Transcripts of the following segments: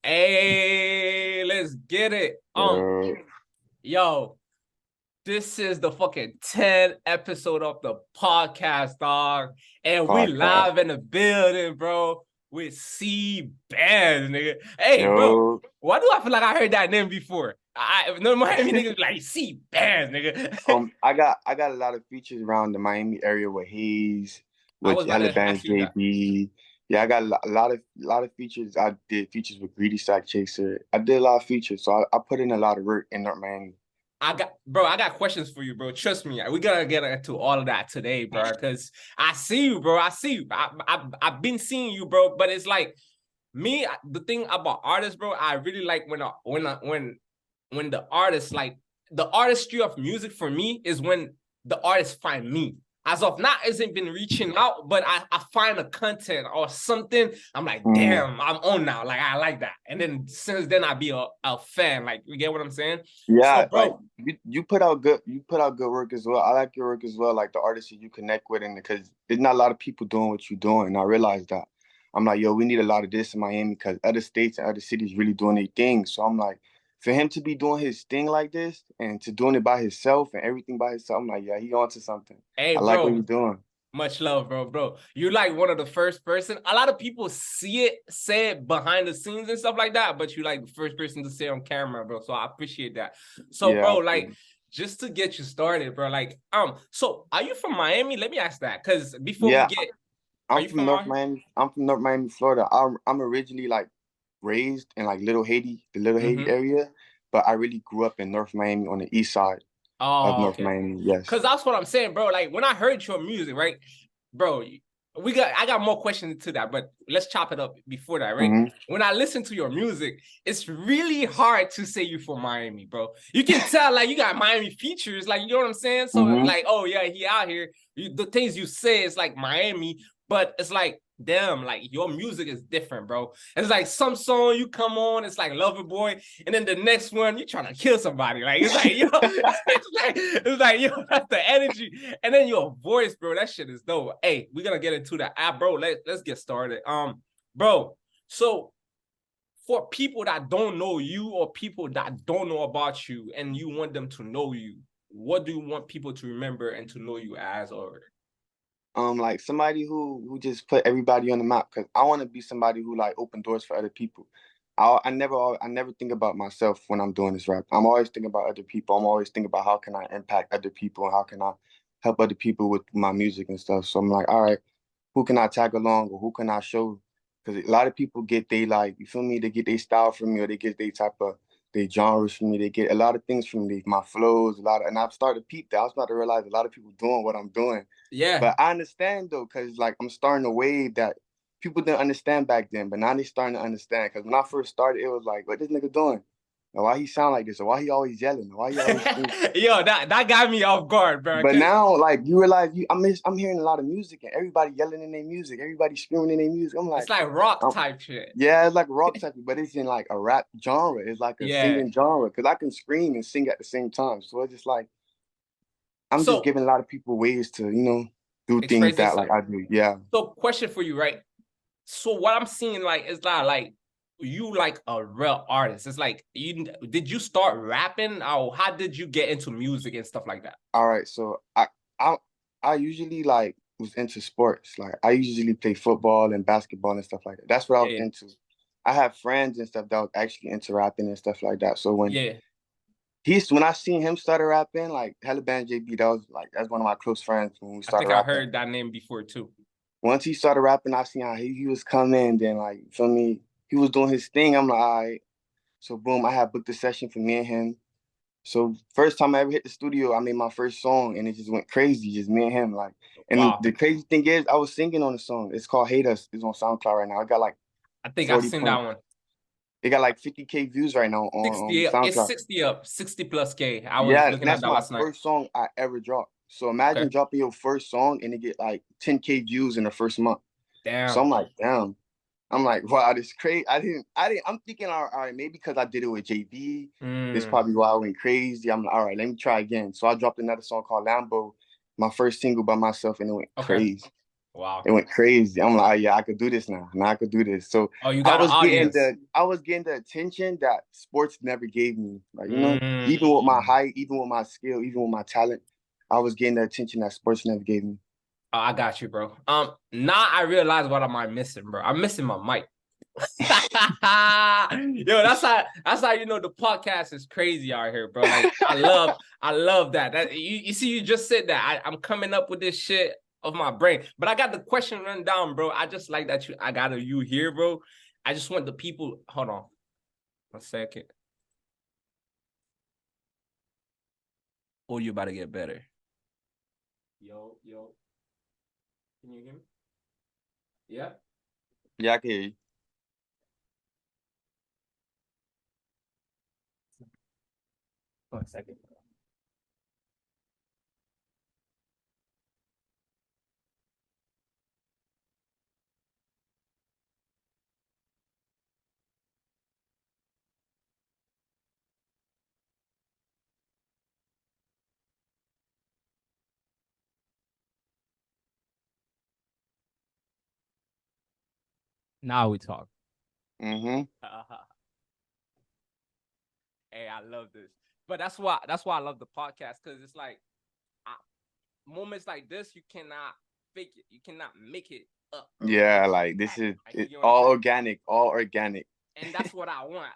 Hey, let's get it. Uh, Yo, this is the fucking 10th episode of the podcast, dog. And we podcast. live in the building, bro, with C Bands, nigga. Hey, bro, Yo, why do I feel like I heard that name before? No Miami niggas like C Bands, nigga. I got a lot of features around the Miami area with Hayes, I with was about to Balencibanzz, ask you that. JB. Yeah, I got a lot of features. I did features with Greedy Sack Chaser. I did a lot of features, so I put in a lot of work in North Miami. I got questions for you, bro. Trust me, we gotta get into all of that today, bro. Because I see you, bro. I see you. I've been seeing you, bro. But it's like me. The thing about artists, bro, I really like when the artist like the artistry of music for me is when the artist find me. As of now, isn't been reaching out, but I find a content or something. I'm like, Mm. damn, I'm on now. Like I like that. And then since then, I be a fan. Like you get what I'm saying? So, Yeah, like bro, you put out good work as well. I like your work as well, like the artists that you connect with, and because there's not a lot of people doing what you're doing, and I realize that. I'm like, yo, we need a lot of this in Miami because other states and other cities really doing their thing. So I'm like, for him to be doing his thing like this and to doing it by himself and everything by himself, I'm like, yeah, he onto something. hey, I like what bro, he's doing. much love, bro. You like one of the first person. A lot of people see it, say it behind the scenes and stuff like that, but you like the first person to say it on camera, bro. So I appreciate that. So, Yeah, bro, I like feel just to get you started, bro. Like, so are you from Miami? Let me ask that, because before we yeah. get, are I'm you from from North Miami? Miami. I'm from North Miami, Florida. I'm originally like raised in like Little Haiti, the Little Haiti Mm-hmm. area, but I really grew up in North Miami on the east side of Oh, North okay. Miami. Yes. Cause that's what I'm saying, bro. Like when I heard your music, right, bro, I got more questions to that, but let's chop it up before that, right? Hmm. When I listen to your music, it's really hard to say you from Miami, bro. You can tell like you got Miami features, like you know what I'm saying. So Hmm. like, oh yeah, he out here. The things you say is like Miami, but it's like damn, like your music is different, bro. It's like some song you come on, it's like Lover Boy, and then the next one you trying to kill somebody. Like it's like yo, it's like yo, that's the energy, and then your voice, bro. That shit is dope. Hey, we're gonna get into that, bro. Let's get started. Bro. So for people that don't know you or people that don't know about you, and you want them to know you, what do you want people to remember and to know you as? Or Like somebody who just put everybody on the map. Cause I want to be somebody who like open doors for other people. I never think about myself when I'm doing this rap. I'm always thinking about other people. I'm always thinking about how can I impact other people and how can I help other people with my music and stuff. So I'm like, all right, who can I tag along or who can I show? Because a lot of people get they like, you feel me? They get their style from me or they get their type of their genres from me. They get a lot of things from me, my flows, and I've started to peep that. I was about to realize a lot of people doing what I'm doing. yeah. But I understand though, because like I'm starting a wave that people didn't understand back then, but now they starting to understand. Because when I first started, it was like, what this nigga doing? Or why he sound like this? Or why he always yelling? Or why he always screaming? Yo, that got me off guard, bro. But Cause now, like you realize, I'm hearing a lot of music and everybody yelling in their music, everybody screaming in their music. I'm it's like, like rock um, type shit. yeah, it's like rock type, but it's in like a rap genre. It's like a Yeah. singing genre because I can scream and sing at the same time. So it's just like I'm just So giving a lot of people ways to, do things express that like yourself. I do. Yeah. So question for you, right? So what I'm seeing like is not like you like a real artist. It's like you did you start rapping or how did you get into music and stuff like that? All right, so I I usually like was into sports. Like I usually play football and basketball and stuff like that. That's what I was Yeah, into. I have friends and stuff that was actually into rapping and stuff like that. So yeah. when I seen him started rapping, like Hellaband JB, that's one of my close friends when we I started think I rapping. heard that name before too. Once he started rapping, I seen how he was coming, then like for me, he was doing his thing. I'm like, all right. So boom, I had booked a session for me and him. So first time I ever hit the studio, I made my first song and it just went crazy, just me and him. Like, and Wow. the crazy thing is, I was singing on the song. It's called "Hate Us." It's on SoundCloud right now. I got like I think I 40 seen that point. one. It got like 50K views right now on 60 up. It's SoundCloud. 60 up, 60 plus K. I was Yeah, looking at that's that my last night. first song I ever dropped. So Okay. imagine dropping your first song and it get like 10K views in the first month. So Damn. I'm like, damn. I'm like, wow, this crazy. I'm thinking, all right, maybe because I did it with JB, this Mm. probably why I went crazy. I'm like, all right, let me try again. So I dropped another song called Lambo, my first single by myself, and it went Okay. crazy. Wow. It went crazy. I'm like, oh, yeah, I could do this now. Now I could do this. So Oh, you got an audience. I was getting the attention that sports never gave me. Like, Mm. even with my height, even with my skill, even with my talent, I was getting the attention that sports never gave me. Oh, I got you, bro. Now I realize what am I missing, bro. I'm missing my mic. Yo, that's how you know the podcast is crazy out here, bro. Like I love that. That you see, you just said that. I'm coming up with this shit of my brain. But I got the question run down, bro. I just like that I got you here, bro. I just want the people. Hold on. 1 second. Oh, you about to get better. Yo. Can you hear me? Yeah. Yeah, I can hear you. One second. Now we talk. Mm-hmm. Hey, I love this. But that's why I love the podcast, because it's like moments like this, you cannot fake it. You cannot make it up. Yeah, like this is all organic. And that's what I want.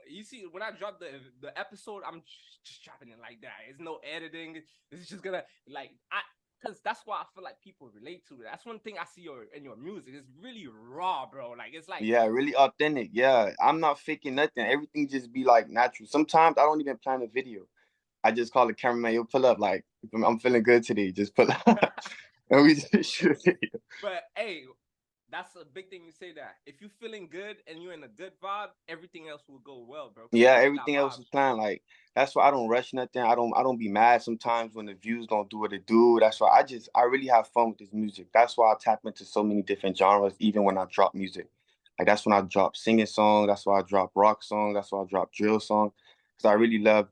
You see, when I drop the episode, I'm just dropping it like that. It's no editing. It's just gonna because that's why I feel like people relate to it. That's one thing I see in your music. It's really raw, bro. Like it's like really authentic. Yeah, I'm not faking nothing. Everything just be like natural. Sometimes I don't even plan a video. I just call the cameraman. You'll pull up. Like I'm feeling good today. Just pull up, and we just shoot a video. But hey, that's a big thing you say that. If you're feeling good and you're in a good vibe, everything else will go well, bro. Yeah, everything else is planned. Like that's why I don't rush nothing. I don't be mad sometimes when the views don't do what it do. That's why I really have fun with this music. That's why I tap into so many different genres, even when I drop music. Like that's when I drop singing songs. That's why I drop rock songs. That's why I drop drill songs. Because I really love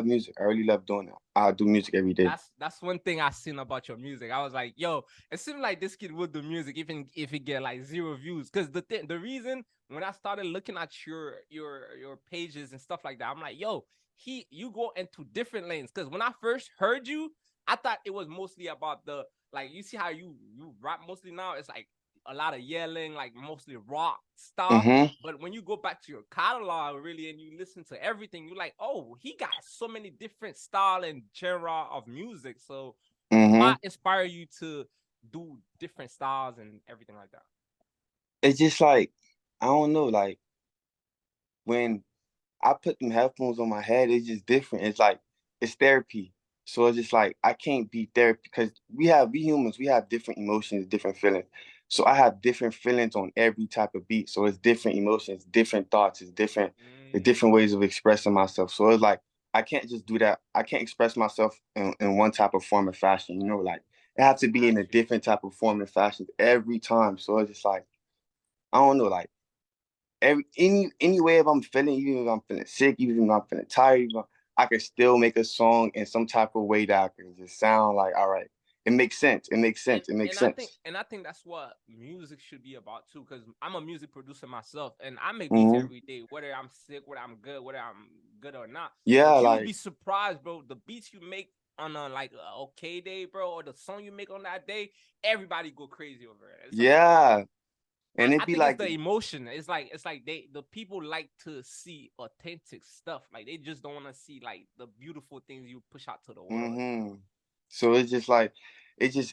music. I really love doing it. I do music every day. That's one thing I seen about your music. I was like, yo, it seemed like this kid would do music even if he get like 0 views. Because the reason when I started looking at your pages and stuff like that, I'm like, yo, you go into different lanes. Because when I first heard you, I thought it was mostly about like you see how you rap mostly now. It's like a lot of yelling, like mostly rock stuff. Mm-hmm. But when you go back to your catalog, really, and you listen to everything, you're like, oh, he got so many different style and genre of music. So what inspired you to do different styles and everything like that? It's just like, I don't know, like when I put them headphones on my head, it's just different. It's like it's therapy. So it's just like I can't be therapy because we humans, we have different emotions, different feelings. So I have different feelings on every type of beat. So it's different emotions, different thoughts, it's different ways of expressing myself. So it's like I can't just do that. I can't express myself in one type of form and fashion, like it has to be in a different type of form and fashion every time. So it's just like I don't know, like any way if I'm feeling, even if I'm feeling sick, even if I'm feeling tired, I can still make a song in some type of way that I can just sound like, all right, it makes sense. It makes sense. It makes sense. I think that's what music should be about too. Because I'm a music producer myself, and I make beats every day, whether I'm sick, whether I'm good or not. Yeah, but you like would be surprised, bro. The beats you make on a okay day, bro, or the song you make on that day, everybody go crazy over it. Yeah. And I think it's the emotion. It's like the people like to see authentic stuff. Like they just don't want to see like the beautiful things you push out to the world. So it's just like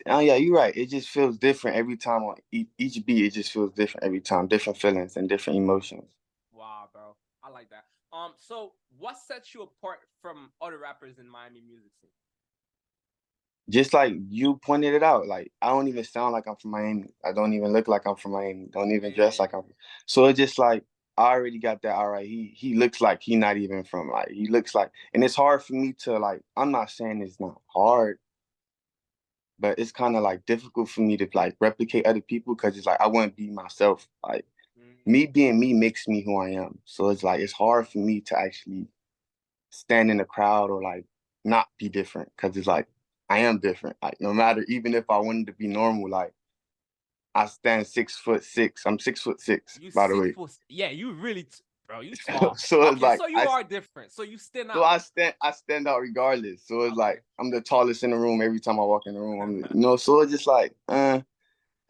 oh yeah, you're right. It just feels different every time on each beat. It just feels different every time, different feelings and different emotions. Wow, bro, I like that. So what sets you apart from other rappers in Miami music scene? Just like you pointed it out, like I don't even sound like I'm from Miami. I don't even look like I'm from Miami. Don't even dress like I'm. So it's just like I already got that. All right, he looks like he not even from like he looks like, and it's hard for me to like. I'm not saying it's not hard, but it's kind of like difficult for me to like replicate other people because it's like I wouldn't be myself. Like me being me makes me who I am. So it's like it's hard for me to actually stand in the crowd or like not be different because it's like I am different. Like no matter even if I wanted to be normal, like I stand 6'6". I'm 6'6", You by the six way. foot. Yeah, you really, bro. You tall. So it's Okay, like so you are different. So you stand so out. I stand out regardless. So it's Okay. like I'm the tallest in the room every time I walk in the room. So it's just like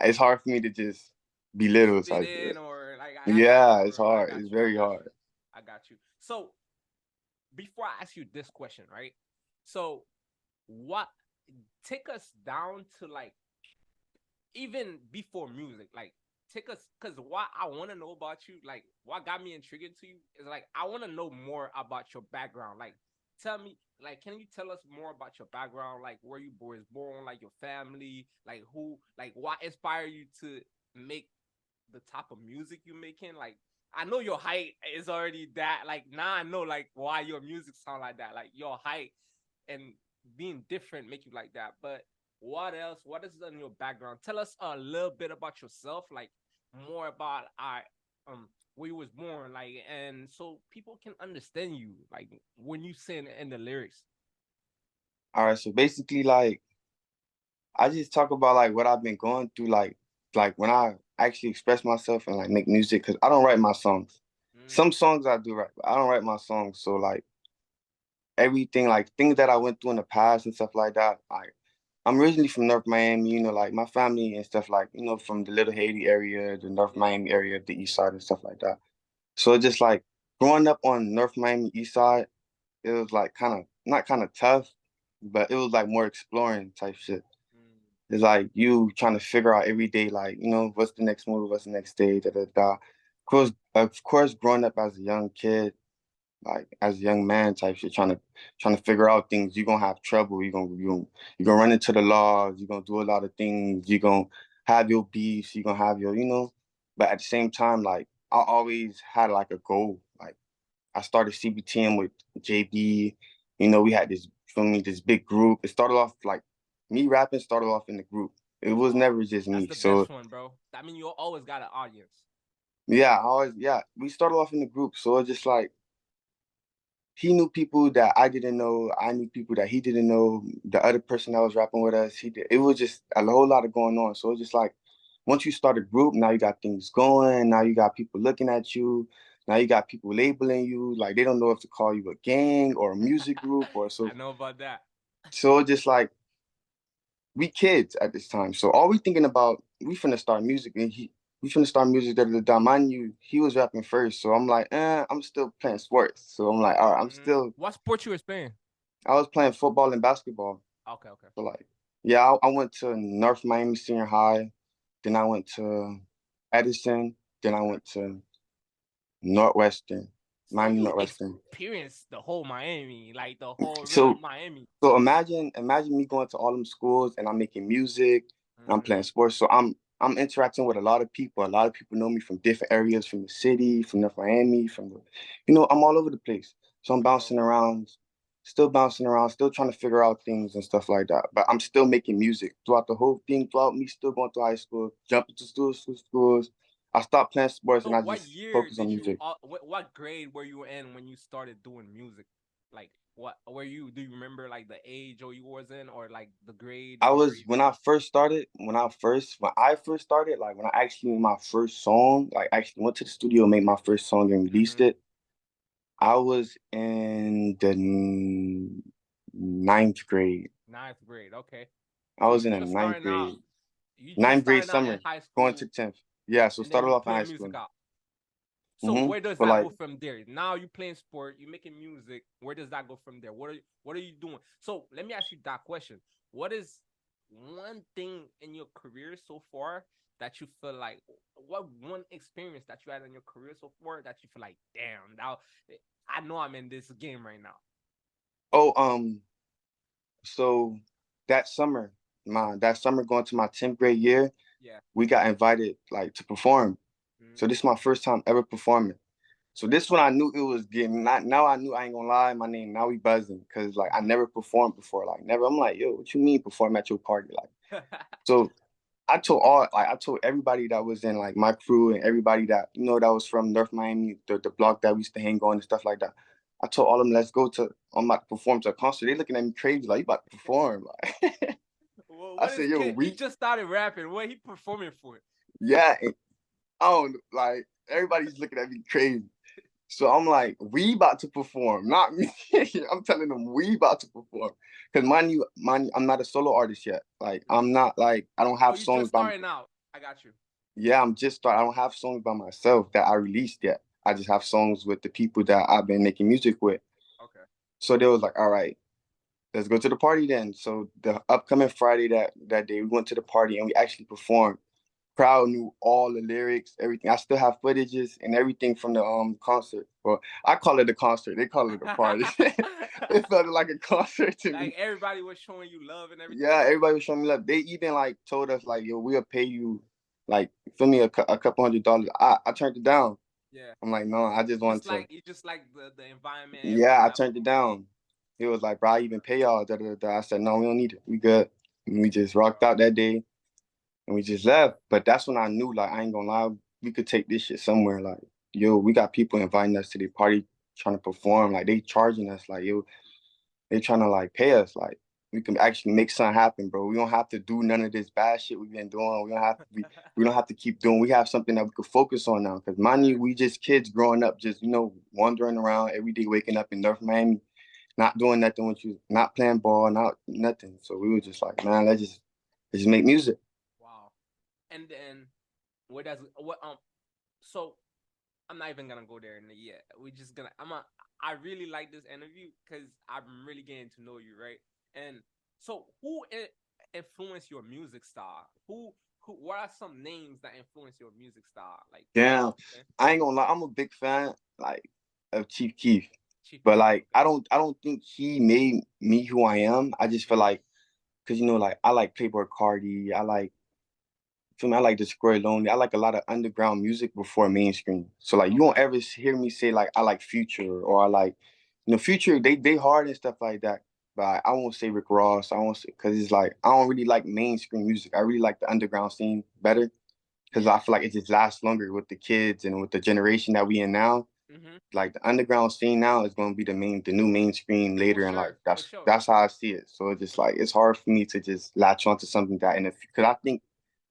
it's hard for me to just be little Fit type in shit. or like I got you, Yeah, it's bro. I hard. got It's you. I very got you. hard. I got you. So before I ask you this question, right? So what take us down to like even before music, like take us because what I want to know about you, like what got me intrigued to you is like I want to know more about your background. Like tell me, like can you tell us more about your background, like where you was born, like your family, like who, like what inspired you to make the type of music you making? Like I know your height is already that. Like now I know like why your music sound like that. Like your height and being different make you like that. But what else? What is in your background? Tell us a little bit about yourself, like more about where you was born, like, and so people can understand you, like when you sing in the lyrics. All right, so basically, like I just talk about like what I've been going through, like when I actually express myself and like make music, because I don't write my songs. Mm, Some songs I do write, but I don't write my songs. So like everything, like things that I went through in the past and stuff like that. I'm originally from North Miami, like my family and stuff like, from the Little Haiti area, the North yeah, Miami area, the East Side and stuff like that. So just like growing up on North Miami East Side, it was like not kind of tough, but it was like more exploring type shit. mm, It's like you trying to figure out every day, like, what's the next move, what's the next stage, da da da. Of course, growing up as a young kid, like as a young man type shit, trying to figure out things, you're gonna have trouble. You're gonna run into the laws, you're gonna do a lot of things, you're gonna have your beefs, you're gonna have but at the same time, like I always had like a goal. Like I started CBTM with JB. We had this big group. It started off like me rapping started off in the group. It was oh, never just that's me. the So best one, bro. I mean, you always got an audience. yeah, we started off in the group. So it's just like he knew people that I didn't know. I knew people that he didn't know. The other person that was rapping with us, he did. It was just a whole lot of going on. So it's just like once you start a group, now you got things going. Now you got people looking at you. Now you got people labeling you. Like they don't know if to call you a gang or a music group or so. I know about that. So it's just like we kids at this time. So all we thinking about, we finna start music and we finna start music. Da da da. Mind you, he was rapping first. So I'm like, I'm still playing sports. So I'm like, all right, What sport you were playing? I was playing football and basketball. Okay, okay. So like, yeah, I went to North Miami Senior High. Then I went to Edison. Then I went to Northwestern, So Miami you Northwestern. experienced the whole Miami, like the whole real So Miami. so imagine me going to all them schools and I'm making music and I'm playing Mm-hmm. sports. So I'm interacting with a lot of people. A lot of people know me from different areas, from the city, from North Miami, I'm all over the place. So I'm For sure. bouncing around, still trying to figure out things and stuff like that. But I'm still making music throughout the whole thing, throughout me still going to high school, jumping to schools. I stopped playing sports So and I what just year focus on did you? music. What grade were you in when you started doing music? Like what were you? Do you remember like the age or you was in, or like the grade I where was you? when I first started, like when I actually made my first song, like actually went to the studio, made my first song and released Mm-hmm. it. I was in the ninth grade. Ninth grade. Okay. I So was you in the just ninth starting out. grade, You just ninth grade starting out in summer, high going to school, 10th. Yeah, so and then started you off in high playing music school. out. So hmm where does So that like go from there? Now you playing sport, you making music. Where does that go from there? What are you doing? So let me ask you that question. What is one thing in your career so far that you feel like what one experience that you had in your career so far that you feel like, damn, now I know I'm in this game right now. oh so that summer going to my 10th grade year, Yeah. we got invited like to perform. So Mm-hmm. this is my first time ever performing. So this one I knew it was getting not now I knew I ain't gonna lie, my name now we buzzing because like I never performed before. Like never. I'm like, yo, what you mean perform at your party? Like so I told everybody that was in like my crew and everybody that that was from North Miami, the block that we used to hang on and stuff like that. I told all of them, let's go to I'm about to perform to a concert. They looking at me crazy, like you about to perform. Like Well, I what is said, yo, kid? He we just started rapping. What he performing for? Yeah, and I don't like everybody's looking at me crazy. So I'm like, we about to perform, not me. I'm telling them we about to perform. Cause mind you, I'm not a solo artist yet. Like I'm not like I don't Oh, have you just songs by starting out. I got you. yeah, I'm just starting. I don't have songs by myself that I released yet. I just have songs with the people that I've been making music with. Okay. So they was like, all right, let's go to the party then. So the upcoming Friday that day, we went to the party and we actually performed. Crowd knew all the lyrics, everything. I still have footages and everything from the concert. Well, I call it a concert. They call it a party. It felt like a concert to Like me. everybody was showing you love and everything. Yeah, everybody was showing me love. They even like told us like, yo, we'll pay you like feel me a couple $100. I turned it down. Yeah. I'm like, no, I just want to. You just like the environment, Yeah, everything I that was turned it going on. down. He was like, bro, I even pay y'all. Da, da, da, da. I said, no, we don't need it. We good. And we just rocked out that day and we just left. But that's when I knew, like, I ain't gonna lie, we could take this shit somewhere. Like, yo, we got people inviting us to the party trying to perform. Like, they charging us. Like, yo, they trying to like pay us. Like, we can actually make something happen, bro. We don't have to do none of this bad shit we've been doing. We don't have to keep doing. We have something that we could focus on now. Cause mind you, Facts. we just kids growing up, just wandering around every day, waking up in North Miami, not doing nothing with you, not playing ball, not nothing. So we were just like, man, let's just make music. Wow. And then where does what so I'm not even gonna go there in the yet. We just gonna I really like this interview because I'm really getting to know you, right? And so influenced your music style? Who what are some names that influence your music style? Like Damn, eh, I ain't gonna lie, I'm a big fan like of Chief Keef, Chief but Keef, like okay. I don't think he made me who I am. I just feel like because like I like Playboy Cardi, I like feel me, I like Destroy Lonely, I like a lot of underground music before mainstream. So like you won't Okay. ever hear me say like I like Future or I like Future. They hard and stuff like that. But I won't say Rick Ross. I won't say because it's like I don't really like mainstream music. I really like the underground scene better because I Yeah. feel like it just lasts longer with the kids and with the generation that we in now. Mm-hmm. Like the underground scene now is going to be the new mainstream For later in life. sure. For That's sure. that's how I see it. So it's just like it's hard for me to just latch onto something that in the because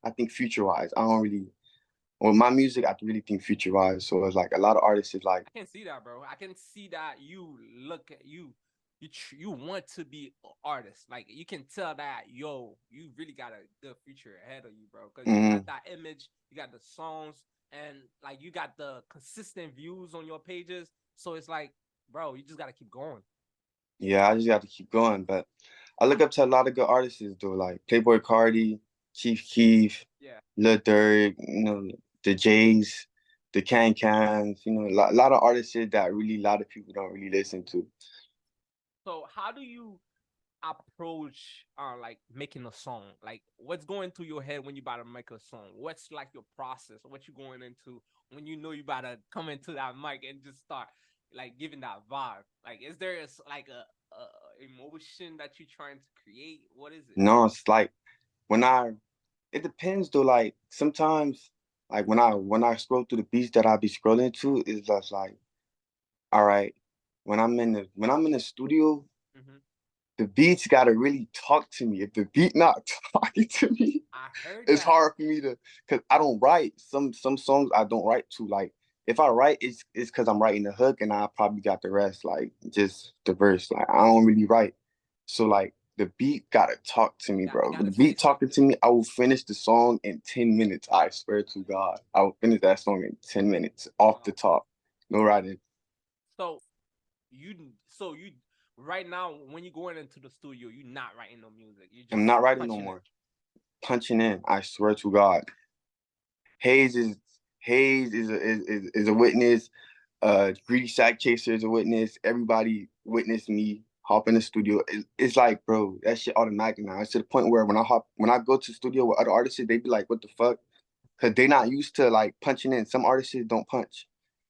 I think future wise, I don't really with my music. I really think future wise. So it's like a lot of artists is like, I can see that, bro. I can see that you look at you want to be an artist. Like you can tell that you really got a good future ahead of you, bro. Because you got mm, that image, you got the songs, and like you got the consistent views on your pages. So it's like, bro, you just gotta keep going. yeah, I just got to keep going. But I look up to a lot of good artists though, like Playboy Cardi, Chief Keef, Yeah. Lil Durk, the Jays, the Can Cans, a lot of artists that really a lot of people don't really listen to. So how do you approach like making a song? Like what's going through your head when you about to make a song? What's like your process? What you going into when you know you about to come into that mic and just start like giving that vibe? Like is there like a emotion that you're trying to create? What is it? No, it's like when it depends though. Like sometimes, like when I scroll through the beats that I be scrolling to, it's just like, all right, when I'm in the studio, Mm-hmm. the beats gotta really talk to me. If the beat not talking to me, I heard it's that. hard for me to, cause I don't write some songs I don't write to. Like if I write, it's cause I'm writing the hook and I probably got the rest, like just the verse. Like I don't really write. So like the beat gotta talk to me, It bro. When gotta the say beat talking something. to me, I will finish the song in 10 minutes. I swear to God. I will finish that song in 10 minutes off the Wow. top. No writing. So you right now when you're going into the studio, you're not writing no music. You're I'm just not writing no punching it. more. Punching in. I swear to God. Hayes is Hayes is a witness. Greedy Sack Chaser is a witness. Everybody witnessed me hop in the studio. It's like, bro, that shit automatic now. It's to the point where when I go to the studio with other artists, they be like, what the fuck? Because they not used to like punching in. Some artists don't punch.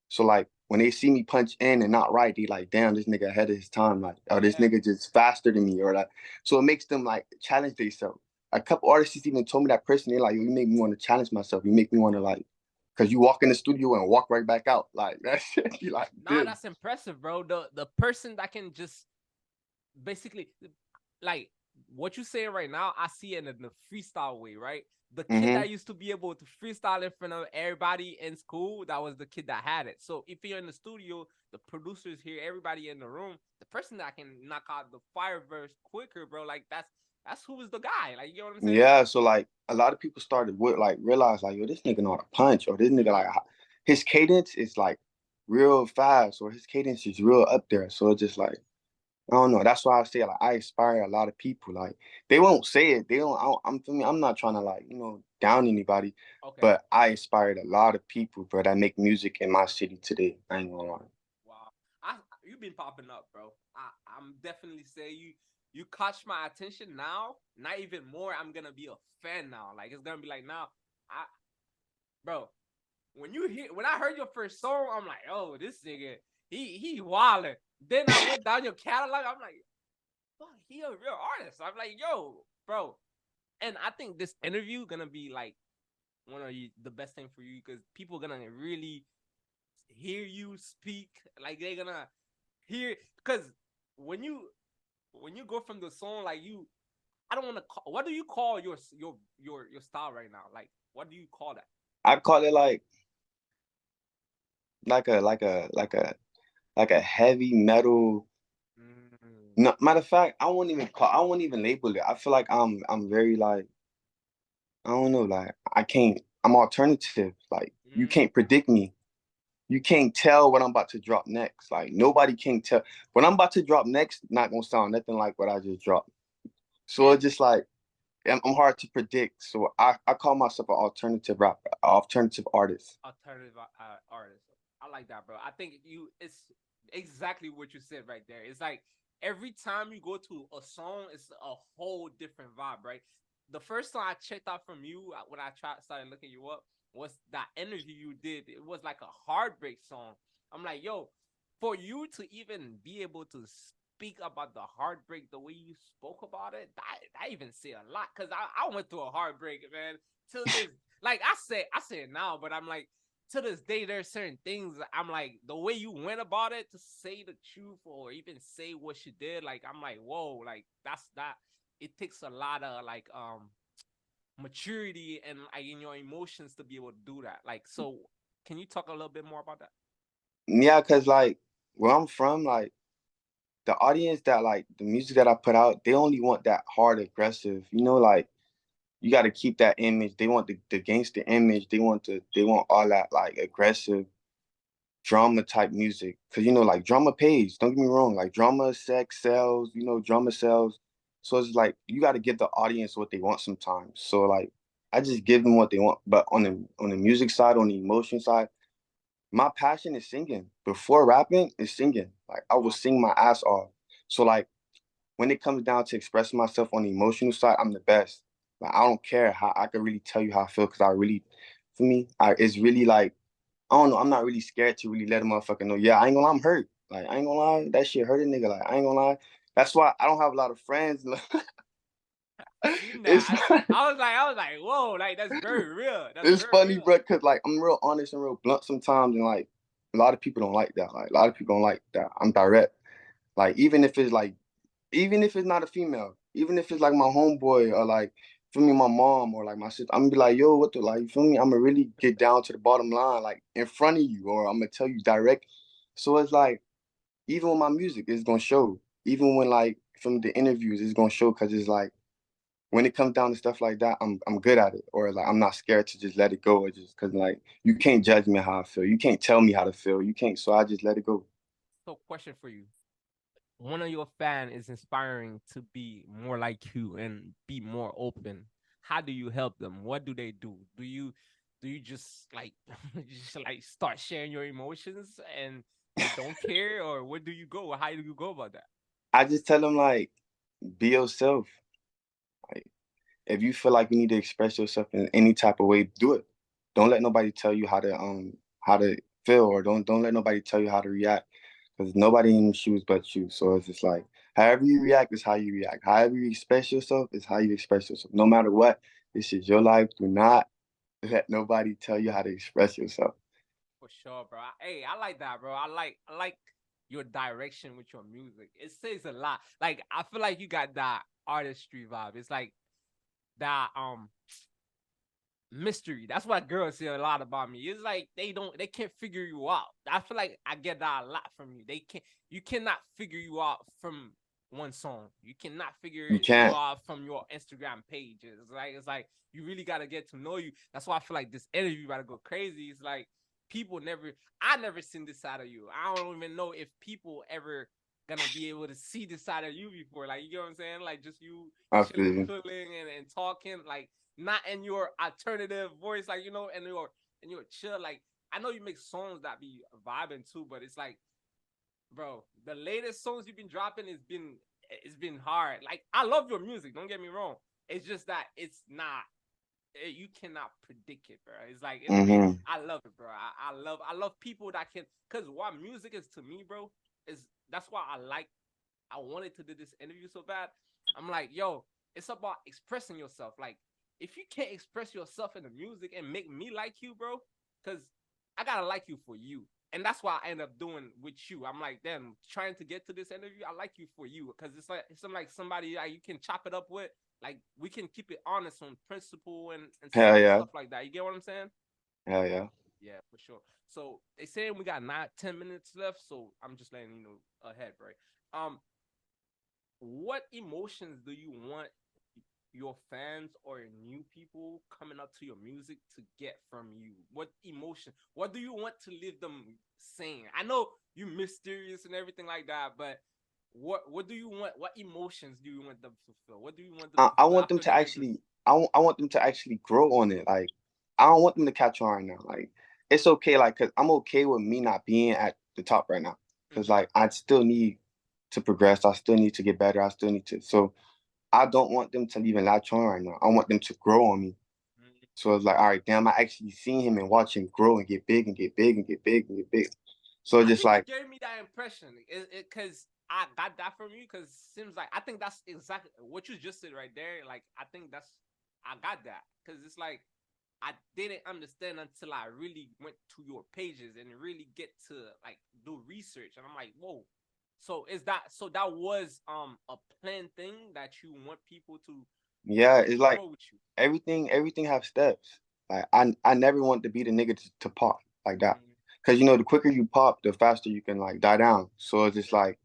So like when they see me punch in and not right, they like, damn, this nigga ahead of his time. Like, oh, this Yeah. nigga just faster than me or that. So it makes them like challenge themselves. A couple artists even told me that personally, like, yo, you make me want to challenge myself. You make me want to like, cause you walk in the studio and walk right back out. Like that shit be like Nah, this. that's impressive, bro. The person that can just basically like what you're saying right now, I see it in the freestyle way, right? The kid Mm-hmm. that used to be able to freestyle in front of everybody in school, that was the kid that had it. So if you're in the studio, the producers here, everybody in the room, the person that can knock out the fire verse quicker, bro, like that's who was the guy. Like, you know what I'm saying? Yeah, so like a lot of people started with like realize like, yo, this nigga know how to punch, or this nigga like his cadence is like real fast, or his cadence is real up there. So it's just like, I don't know. That's why I say like I inspire a lot of people. Like they won't say it. They don't. I'm for me. I'm not trying to like down anybody, Okay. but I inspired a lot of people, bro, that make music in my city today. I ain't gonna lie. Wow. You've been popping up, bro. I'm definitely saying you catch my attention now. Not even more. I'm gonna be a fan now. Like it's gonna be like now. I bro, when I heard your first song, I'm like, oh, this nigga, he wildin'. Then I went down your catalog. I'm like, fuck, he a real artist. I'm like, yo, bro. And I think this interview gonna be like one of the best thing for you because people gonna really hear you speak. Like they're gonna hear because when you go from the song, like I don't want to call. What do you call your style right now? Like, what do you call that? I call it like a heavy metal. Mm. No, matter of fact, I won't even label it. I feel like I'm very like, I don't know, like I'm alternative. Like you Mm. can't predict me. You can't tell what I'm about to drop next. Like nobody can tell what I'm about to drop next. Not gonna sound nothing like what I just dropped. So And it's just like I'm hard to predict. So I call myself an alternative rapper, alternative artist. alternative artist. I like that, bro. I think it's exactly what you said right there. It's like every time you go to a song, it's a whole different vibe, right? The first song I checked out from you when I started looking you up was that interview you did. It was like a heartbreak song. I'm like, yo, for you to even be able to speak about the heartbreak the way you spoke about it, that even say a lot. Cause I went through a heartbreak, man. Till this, like I say it now, but I'm like, to this day, there's certain things I'm like, the way you went about it to say the truth or even say what you did, like I'm like, whoa, like that's that. It takes a lot of like maturity and like in your emotions to be able to do that. Like, so can you talk a little bit more about that? Yeah, cause like where I'm from, like the audience that like the music that I put out, they only want that hard aggressive. Like you got to keep that image. They want the gangster image. They want all that like aggressive drama type music. Cause like drama pays. Don't get me wrong. Like drama, sex sells. Drama sells. So it's like you got to give the audience what they want sometimes. So like I just give them what they want. But on the music side, on the emotion side, my passion is singing. Before rapping is singing. Like I will Wow. sing my ass off. So like when it comes down to expressing myself on the emotional side, I'm the best. Like I don't care how I can really tell you how I feel because for me, it's really like I don't know. I'm not really scared to really let a motherfucker know. Yeah, I ain't gonna lie, I'm hurt. Like I ain't gonna lie, that shit hurt a nigga. Like I ain't gonna lie. That's why I don't have a lot of friends. Seen it's that. I was like, whoa, like that's very real. That's it's very funny, real. bro, cause like I'm real honest and real blunt sometimes, and like a lot of people don't like that. Like a lot of people don't like that. I'm direct. Like even if it's not a female, even if it's like my homeboy or like feel me, my mom or like my sister, I'm gonna be like, yo, what the like, you feel me? I'm gonna really get down to the bottom line, like in front of you, or I'm gonna tell you direct. So it's like, even with my music, it's gonna show. Even when like from the interviews, it's gonna show because it's like when it comes down to stuff like that, I'm good at it, or like I'm not scared to just let it go, or just because like you can't judge me how I feel, you can't tell me how to feel, you can't, so I just let it go. So, question for you: one of your fan is inspiring to be more like you and be more open. How do you help them? What do they do? Do you just like just like start sharing your emotions and they don't care, or where do you go? How do you go about that? I just tell them like, be yourself. Like if you feel like you need to express yourself in any type of way, do it. Don't let nobody tell you how to feel, or don't let nobody tell you how to react, because nobody in the shoes but you. So it's just like however you react is how you react. However you express yourself is how you express yourself. No matter what, this is your life. Do not let nobody tell you how to express yourself. For sure, bro. Hey, I like that, bro. I like your direction with your music. It says a lot. Like I feel like you got that. artistry vibe. It's like that mystery. That's what girls say a lot about me. It's like they can't figure you out. I feel like I get that a lot from you. You cannot figure you out from one song. You cannot figure You you can't. out from your Instagram pages. It's like you really gotta get to know you. That's why I feel like this interview about to go crazy. It's like I never seen this side of you. I don't even know if people ever gonna be able to see this side of you before. Like, you get what I'm saying? Like, just you I feel chilling, you. chilling, and talking. Like, not in your alternative voice, like, in your chill. Like, I know you make songs that be vibing too, but it's like, bro, the latest songs you've been dropping it's been hard. Like, I love your music, don't get me wrong. It's just that it's not you cannot predict it, bro. It's like Mm-hmm. I love it, bro. I love people that can, cause what music is to me, bro, is that's why I wanted to do this interview so bad. I'm like, yo, it's about expressing yourself. Like, if you can't express yourself in the music and make me like you, bro, because I gotta like you for you. And that's why I end up doing with you. I'm like, damn, trying to get to this interview, I like you for you. Because it's like somebody that you can chop it up with. Like, we can keep it honest on principle and Hell yeah. stuff like that. You get what I'm saying? Hell yeah. Yeah, for sure. So they saying we got 10 minutes left, so I'm just letting you know ahead, right? What emotions do you want your fans or new people coming up to your music to get from you? What emotion? What do you want to leave them saying? I know you mysterious and everything like that, but what do you want? What emotions do you want them to feel? What do you want them to I feel want them after to they hear this? actually. I want them to actually grow on it. Like, I don't want them to catch on right now. Like, it's okay. Like, cause I'm okay with me not being at the top right now. Cause Mm-hmm. like I still need to progress. I still need to get better. I still need to. So I don't want them to even latch on right now. I want them to grow on me. So it's like, all right, damn, I actually seen him and watch him grow and get big and get big and get big and get big. So it's I just think you like, gave me that impression. It because I got that from you. Because it seems like I think that's exactly what you just said right there. Like, I got that because it's like I didn't understand until I really went to your pages and really get to like do research, and I'm like, whoa. So that was a planned thing that you want people to yeah, it's like grow with you. everything have steps. Like I never want to be the nigga to pop like that. Mm, Cause the quicker you pop, the faster you can like die down. So it's just yeah. like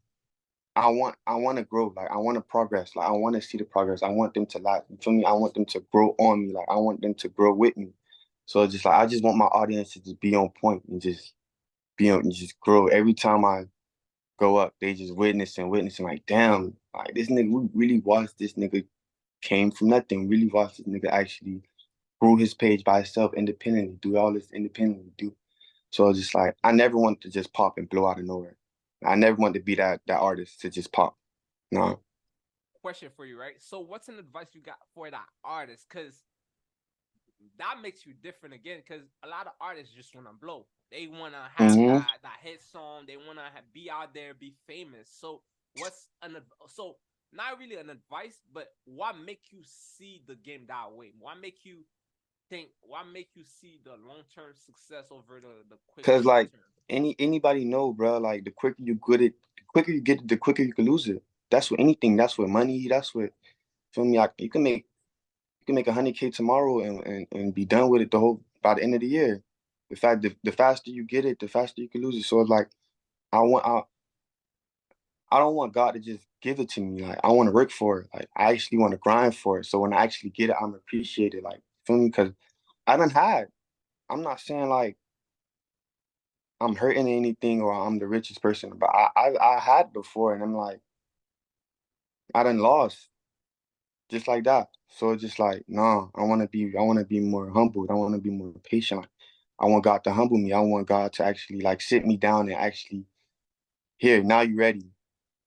I want to grow. Like I want to progress. Like I want to see the progress. I want them to like, you feel me? I want them to grow on me. Like I want them to grow with me. So it's just like I just want my audience to just be on point and just just grow. Every time I go up, they just witnessing like, damn, like this nigga, we really watched this nigga came from nothing. Really watched this nigga actually grew his page by himself independently, do all this independently, do. So it's just like I never want to just pop and blow out of nowhere. I never want to be that artist to just pop. No. Question for you, right? So, what's an advice you got for that artist? Because that makes you different again. Because a lot of artists just want to blow. They want to have Hmm. that hit song. They want to be out there, be famous. So, so not really an advice, but what make you see the game that way? What make you see the long term success over the quick Cause short like term? anybody know, bro. Like the quicker you get it, the quicker you can lose it. That's what anything. That's what money. That's what, feel me. Like you can make 100K tomorrow and be done with it the whole by the end of the year. In fact, the faster you get it, the faster you can lose it. So it's like I want I don't want God to just give it to me. Like I want to work for it. Like I actually want to grind for it. So when I actually get it, I'm appreciated. Like, feel me? Because I done had. I'm not saying like I'm hurting anything or I'm the richest person, but I had before, and I'm like I done lost just like that. So it's just like no, I want to be more humbled. I want to be more patient. Like, I want God to humble me. I want God to actually like sit me down and actually here now you ready,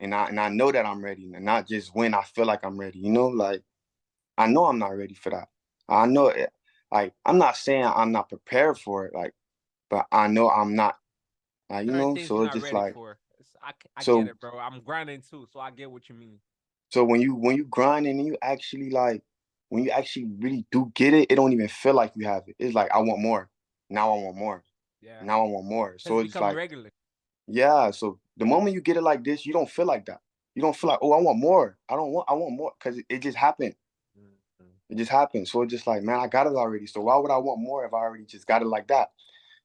and I know that I'm ready, and not just when I feel like I'm ready. Like I know I'm not ready for that. I know it. Like I'm not saying I'm not prepared for it. Like, but I know I'm not. Like Certain things so you're it's not just ready like for. I get so it, bro. I'm grinding too, so I get what you mean. so when you grind and you actually like when you actually really do get it, it don't even feel like you have it. It's like I want more. Now I want more. Yeah, Now I want more. because So it it's just become like regular. yeah. So the moment you get it like this, you don't feel like that. You don't feel like, oh, I want more. I want more, because it just happened. Mhm. It just happened. So it's just like, man, I got it already. So why would I want more if I already just got it like that?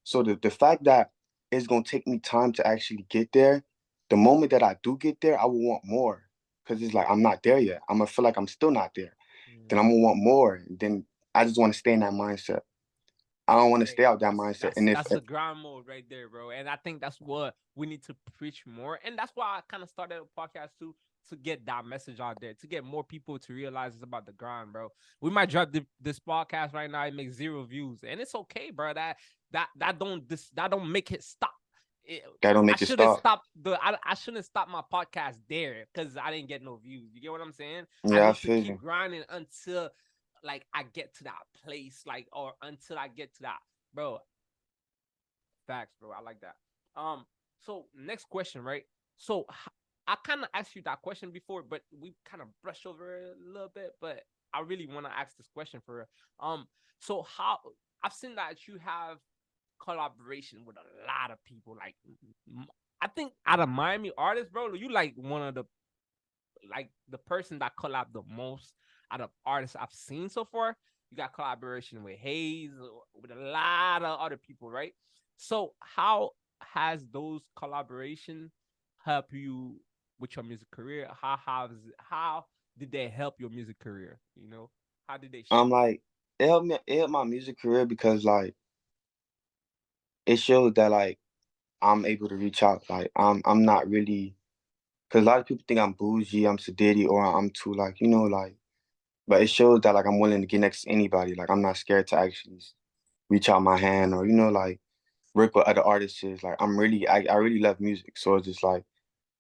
So the fact that it's gonna take me time to actually get there, the moment that I do get there, I will want more. Cause it's like I'm not there yet. I'm gonna feel like I'm still not there. Then I'm Mhm. gonna want more. And then I just want to stay in that mindset. I don't want to Hey, stay out that that's mindset. that's And that's the grind mode right there, bro. And I think that's what we need to preach more. And that's why I kind of started a podcast too, to get that message out there, to get more people to realize it's about the grind, bro. We might drop this podcast right now, it makes 0 views, and it's okay, bro. That don't make it stop. that don't I make it shouldn't stop. stop I shouldn't stop my podcast there because I didn't get no views. You get what I'm saying? I Yeah, I need to feel keep you. grinding until like I get to that place, like, or until I get to that, bro. Facts, bro. I like that. So next question, right? So I kind of asked you that question before, but we kind of brushed over it a little bit. But I really want to ask this question for real. So how I've seen that you have collaboration with a lot of people. Like, I think out of Miami artists, bro, you like one of the person that collab the most out of artists I've seen so far. You got collaboration with Hayes, with a lot of other people, right? So how has those collaboration help you with your music career? How did they help your music career? You know, how did they I'm shape it? like, it helped my music career because like it shows that like I'm able to reach out. Like I'm not really, because a lot of people think I'm bougie, I'm sedity, or I'm too like, like, but it shows that like I'm willing to get next to anybody. Like I'm not scared to actually reach out my hand, or like work with other artists. Like I really love music. So it's just like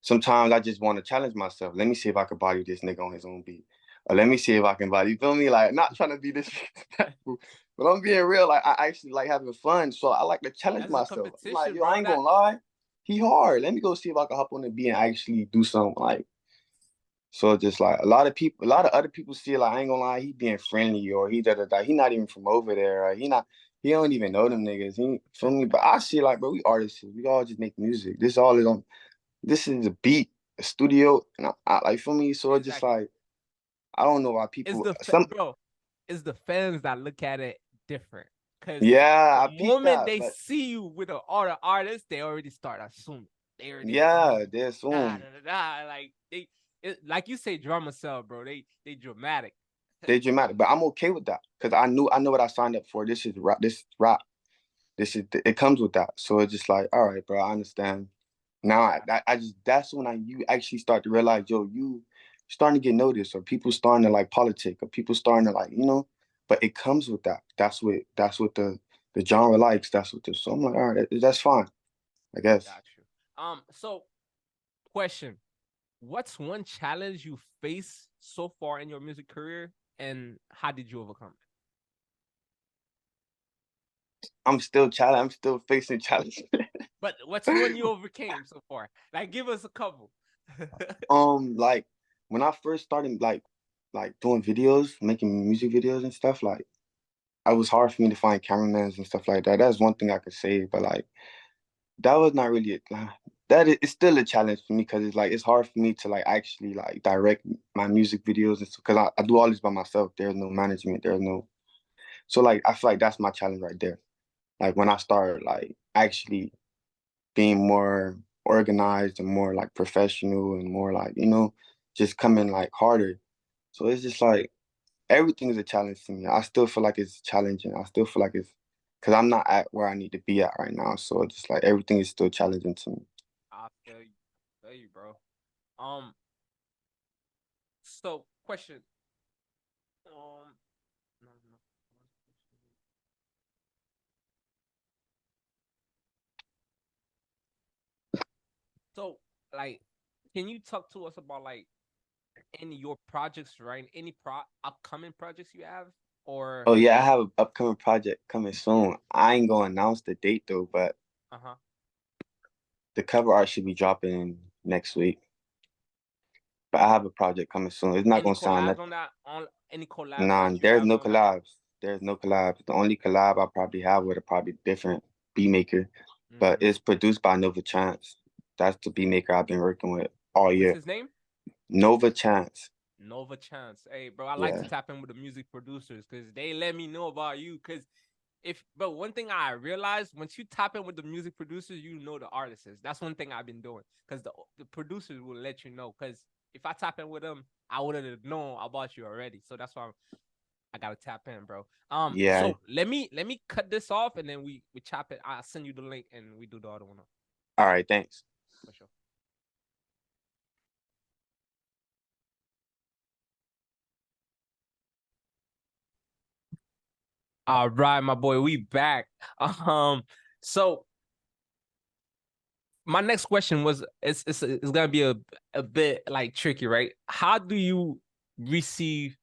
sometimes I just want to challenge myself. Let me see if I can body this nigga on his own beat. Or let me see if I can body, you feel me? Like not trying to be disrespectful, but I'm being real. Like I actually like having fun. So I like to challenge That's a myself. I'm like, competition, yo, I bro. ain't gonna lie. He hard. Let me go see if I can hop on the beat and actually do something like. So just like a lot of people, a lot of other people see it like, I ain't gonna lie, he being friendly, or he da da da. He not even from over there. Or he don't even know them niggas. He feel me? But I see like, bro, we artists. We all just make music. This all is on. This is a beat, a studio, and I like, feel me. So it's just Exactly. like I don't know why It's people the some. bro. It's the fans that look at it different. Cause the Yeah, I peeped moment that, they but see you with an other artist, they already start assuming. They already yeah, they da assume. da da da. Like like you say, drama cell, bro. They dramatic. They dramatic, but I'm okay with that because I know what I signed up for. This is rap. This is rap. This is it comes with that. So it's just like, all right, bro, I understand. Now I just that's when you actually start to realize, yo, you starting to get noticed, or people starting to like politic, or people starting to like, but it comes with that. That's what the genre likes. That's what the so I'm like, all right, that's fine, I guess. Got you. So question: what's one challenge you face so far in your music career, and how did you overcome it? I'm still facing challenges. But what's one you overcame so far? Like, give us a couple. Like when I first started like doing videos, making music videos and stuff, like it was hard for me to find cameramans and stuff like that. That's one thing I could say, but like that was not really it's still a challenge for me because it's like it's hard for me to like actually like direct my music videos and stuff because I do all this by myself. There's no management. There's no so like I feel like that's my challenge right there. Like when I start like actually being more organized and more like professional and more like just coming like harder. So it's just like everything is a challenge to me. I still feel like it's challenging. I still feel like it's because I'm not at where I need to be at right now. So it's just like everything is still challenging to me. I feel you, bro. Um, so question. No, no. So, like, can you talk to us about like any your projects, right? Any upcoming projects you have, or Oh yeah, I have an upcoming project coming soon. I ain't gonna announce the date though, but uh-huh, the cover art should be dropping next week. But I have a project coming soon. It's not any gonna sound collabs that. on that? On any collabs Nah, that you there's have no on that? collabs. There's no collabs. The only collab I probably have with a probably different beat maker, but Mm-hmm. it's produced by Nova Chance. That's the beat maker I've been working with all What's year. his name? Nova Chance. Nova Chance. Hey, bro, I like to Yeah. tap in with the music producers because they let me know about you. Because but one thing I realized, once you tap in with the music producers, you know the artists. That's one thing I've been doing because the producers will let you know. Because if I tap in with them, I would have known about you already. So that's why I gotta tap in, bro. Yeah. So let me cut this off and then we chop it. I'll send you the link and we do the other one. All right. Thanks. For sure. All right, my boy, we back. So my next question was it's gonna be a bit like tricky, right? How do you receive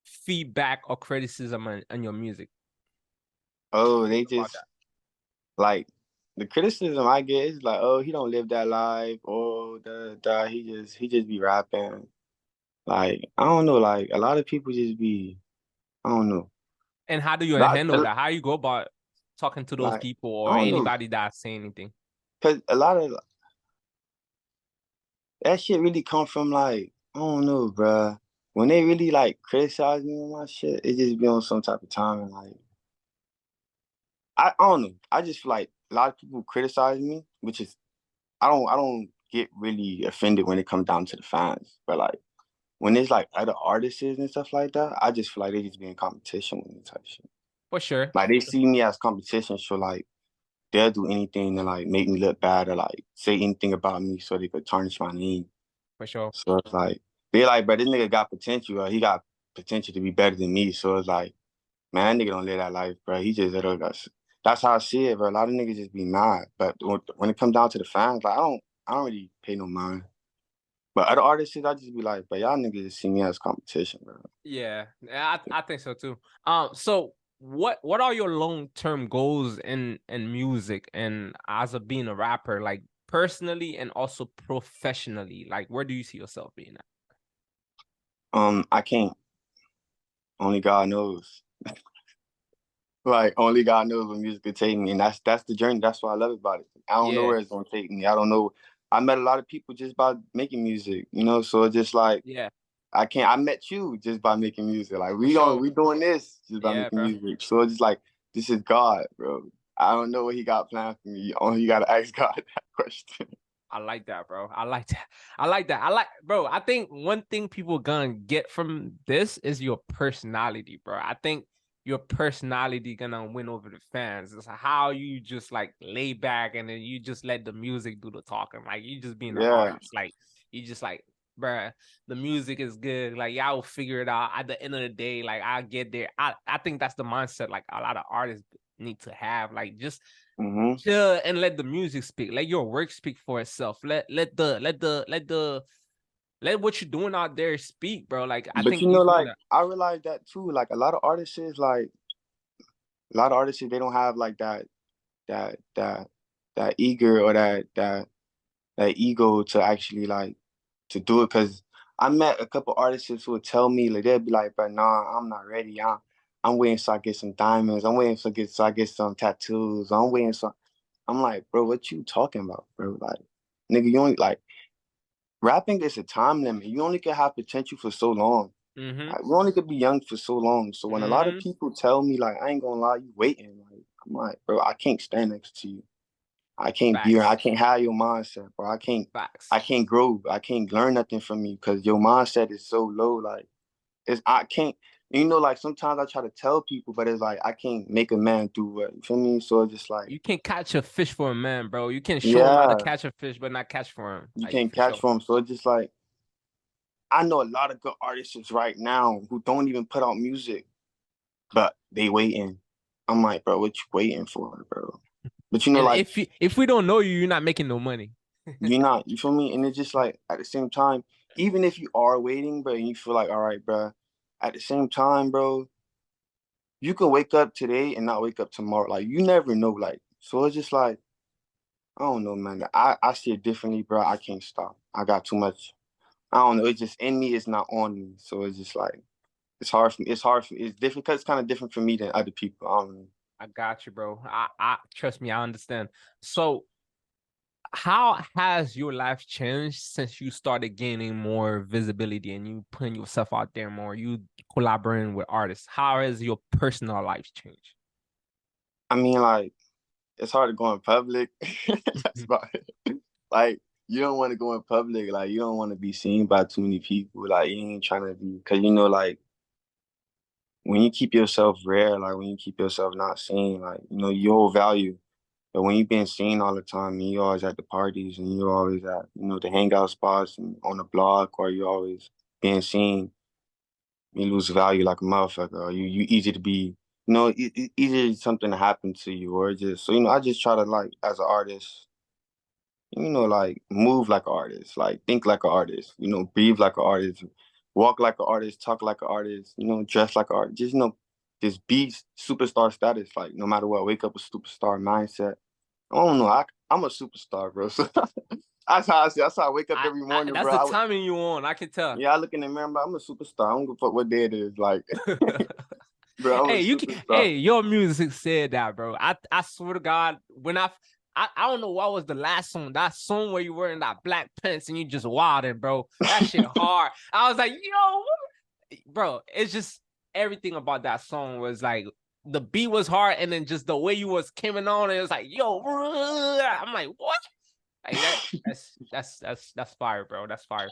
feedback or criticism on your music? Oh, they just like the criticism I get is like, oh, he don't live that life. Oh, he just be rapping. Like I don't know. Like a lot of people just be, I don't know. And how do you Like, handle that? How you go about talking to those like people I or don't know, anybody that's saying anything? cause a lot of that shit really come from like I don't know, bruh. When they really like criticize me on my shit, it just be on some type of time and like I don't know. I just feel like a lot of people criticize me, which is I don't get really offended when it comes down to the fans. But like when it's like other artists and stuff like that, I just feel like they just be in competition with me type shit. For sure. Like they see me as competition, so like they'll do anything to like make me look bad or like say anything about me so they could tarnish my name. For sure. So it's like they like, but this nigga got potential. He got potential to be better than me. So it's like, man, that nigga don't live that life, bro. He just that's how I see it, bro. A lot of niggas just be mad. But when it comes down to the fans, like I don't really pay no mind. But other artists, I just be like, but y'all niggas just see me as competition, bro. Yeah, I think so too. So what are your long-term goals in music and as a being a rapper, like personally and also professionally? Like where do you see yourself being at? I can't. Only God knows. Like only God knows where music could take me, and that's the journey. That's what I love about it. I don't know Yeah, where it's gonna take me. I don't know. I met a lot of people just by making music, you know. So it's just like yeah, I can't. I met you just by making music. Like for sure. we doing this just by Yeah, making bro. music. So it's just like this is God, bro. I don't know what He got planned for me. Only you gotta ask God that question. I like that, bro. I like that. I like that. Bro, I think one thing people gonna get from this is your personality, bro. I think your personality gonna win over the fans. It's how you just like lay back and then you just let the music do the talking. Like you just being an Yeah. artist. Like you just like, bruh, the music is good. Like y'all will figure it out at the end of the day. Like I'll get there. I think that's the mindset like a lot of artists need to have. Like just Mm-hmm. chill and let the music speak. Let your work speak for itself. Let what you're doing out there speak, bro. Like I But think you know, you're doing like that. I realized that too. Like a lot of artists, they don't have like that that that eager or that ego to actually like to do it. Cause I met a couple artists who would tell me like they'd be like, but nah, I'm not ready. I'm waiting so I get some diamonds. I'm waiting so I get some tattoos. I'm like, bro, what you talking about, bro? Like, nigga, you only like rapping is a time limit. You only can have potential for so long. Mm-hmm. Like, we only could be young for so long. So when a lot of Mm-hmm. people tell me like, I ain't gonna lie, you waiting. Like, I'm like, bro, I can't stand next to you. I can't be around. I Facts. can't have your mindset, bro. I Facts. can't grow. I can't learn nothing from you because your mindset is so low. Like I can't. You know, like sometimes I try to tell people, but it's like I can't make a man do what you feel me. So it's just like, You can catch a fish for a man, bro. You can show him how to yeah, catch a fish, but not catch for him. you Like can't for catch sure. from. So it's just like I know a lot of good artists right now who don't even put out music, but they waiting. I'm like, bro, what you waiting for, bro? But you know, And like if we don't know you, you're not making no money. you're not. You feel me? And it's just like at the same time, even if you are waiting, bro, and you feel like, all right, bro. At the same time, bro, you can wake up today and not wake up tomorrow. Like you never know. Like so, it's just like I don't know, man. I see it differently, bro. I can't stop. I got too much. I don't know. It's just in me. It's not on me. So it's just like it's hard for me. It's hard for me. It's different because it's kind of different for me than other people. I don't know. I got you, bro. I trust me, I understand. So how has your life changed since you started gaining more visibility and you putting yourself out there more, you collaborating with artists? How has your personal life changed? I mean, like, it's hard to go in public. That's about it. Like, you don't want to go in public. Like, you don't want to be seen by too many people. Like, you ain't trying to be, because, like, when you keep yourself rare, like, when you keep yourself not seen, like, you hold value. But when you've been seen all the time, and you're always at the parties, and you're always at, the hangout spots and on the block, or you're always being seen, you lose value like a motherfucker. Or you easy to be, easy something to happen to you, or just so I just try to, like, as an artist, like, move like an artist, like, think like an artist, breathe like an artist, walk like an artist, talk like an artist, dress like an artist, just be superstar status, like, no matter what, wake up a superstar mindset. I don't know, I'm a superstar, bro. So that's how I see. That's how I wake up every morning, that's bro. the timing you on. I can tell. Yeah, I look in the mirror, I'm a superstar. I don't give a fuck what day it is, like. Bro, Hey, your music said that, bro. I swear to God, when I don't know what was the last song. That song where you wearing that black pants and you just wilding, bro. That shit hard. I was like, yo, bro. It's just everything about that song was like the beat was hard, and then just the way you was coming on, it was like, yo, I'm like, what? Like that's fire, bro. That's fire.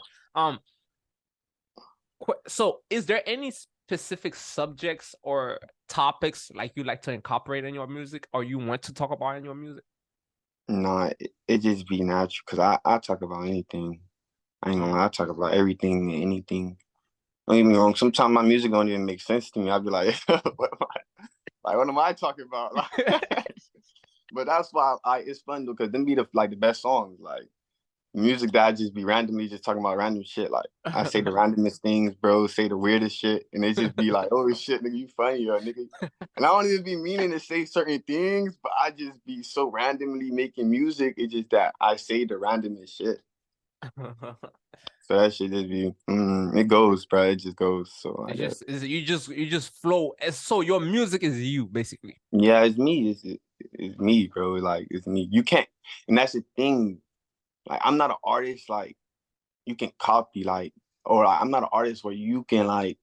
So is there any specific subjects or topics like you like to incorporate in your music or you want to talk about in your music? Nah, it just be natural because I talk about anything. I ain't gonna lie, I talk about everything and anything. Don't get me wrong, sometimes my music don't even make sense to me. I'll be like, what am I talking about? Like, but that's why it's fun though, because them be the best songs. Like, music that I just be randomly just talking about random shit. Like, I say the randomest things, bro, say the weirdest shit, and they just be like, oh shit, nigga, you funny, or nigga. And I don't even be meaning to say certain things, but I just be so randomly making music. It's just that I say the randomest shit. So that shit just be, it goes, bro. It just goes. So you just flow. So your music is you, basically. Yeah, it's me. It's me, bro. Like, it's me. You can't, and that's the thing. Like, I'm not an artist like you can copy, like, or like, I'm not an artist where you can, like,